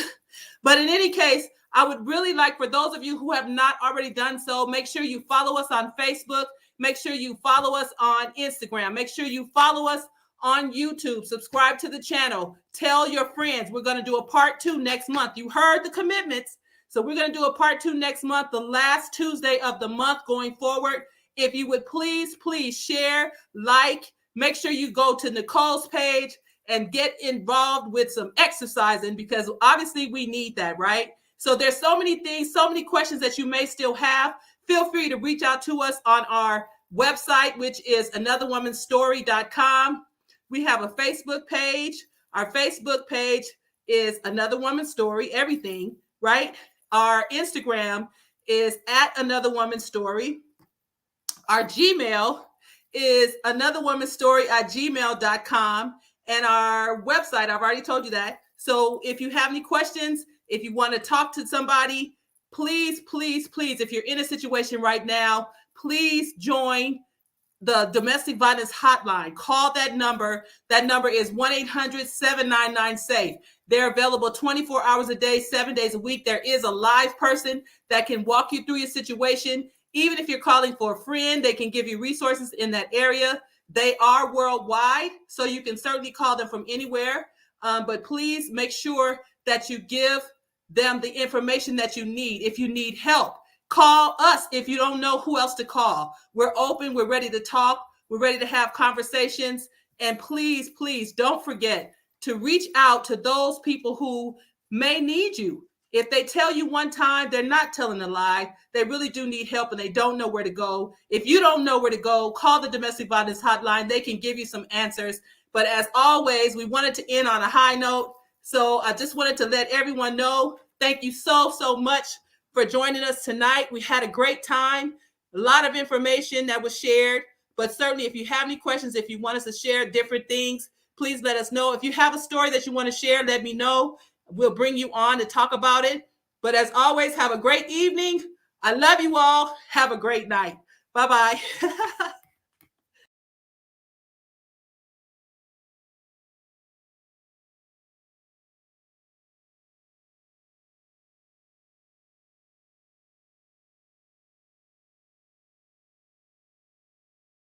But in any case, I would really like for those of you who have not already done so, make sure you follow us on Facebook. Make sure you follow us on Instagram. Make sure you follow us on YouTube. Subscribe to the channel. Tell your friends. We're going to do a part 2 next month. You heard the commitments. So we're going to do a part 2 next month, the last Tuesday of the month going forward. If you would please share, like, make sure you go to Nicole's page and get involved with some exercising because obviously we need that, right? So there's so many things, so many questions that you may still have. Feel free to reach out to us on our website, which is anotherwomanstory.com. We have a Facebook page. Our Facebook page is Another Woman's Story, everything, right? Our Instagram is @anotherwomanstory. Our Gmail is anotherwomanstory@gmail.com. And our website, I've already told you that. So if you have any questions, if you want to talk to somebody, please, if you're in a situation right now, please join the domestic violence hotline. Call that number. That number is 1-800-799-SAFE. They're available 24 hours a day, 7 days a week. There is a live person that can walk you through your situation. Even if you're calling for a friend, they can give you resources in that area. They are worldwide, so you can certainly call them from anywhere. But please make sure that you give them the information that you need. If you need help, call us. If you don't know who else to call, we're open. We're ready to talk. We're ready to have conversations. And please don't forget to reach out to those people who may need you. If they tell you one time, they're not telling a lie. They really do need help and they don't know where to go. If you don't know where to go, call the domestic violence hotline. They can give you some answers. But as always, we wanted to end on a high note. So I just wanted to let everyone know, thank you so much for joining us tonight. We had a great time, a lot of information that was shared. But certainly if you have any questions, if you want us to share different things, please let us know. If you have a story that you want to share, let me know. We'll bring you on to talk about it. But as always, have a great evening. I love you all. Have a great night. Bye-bye.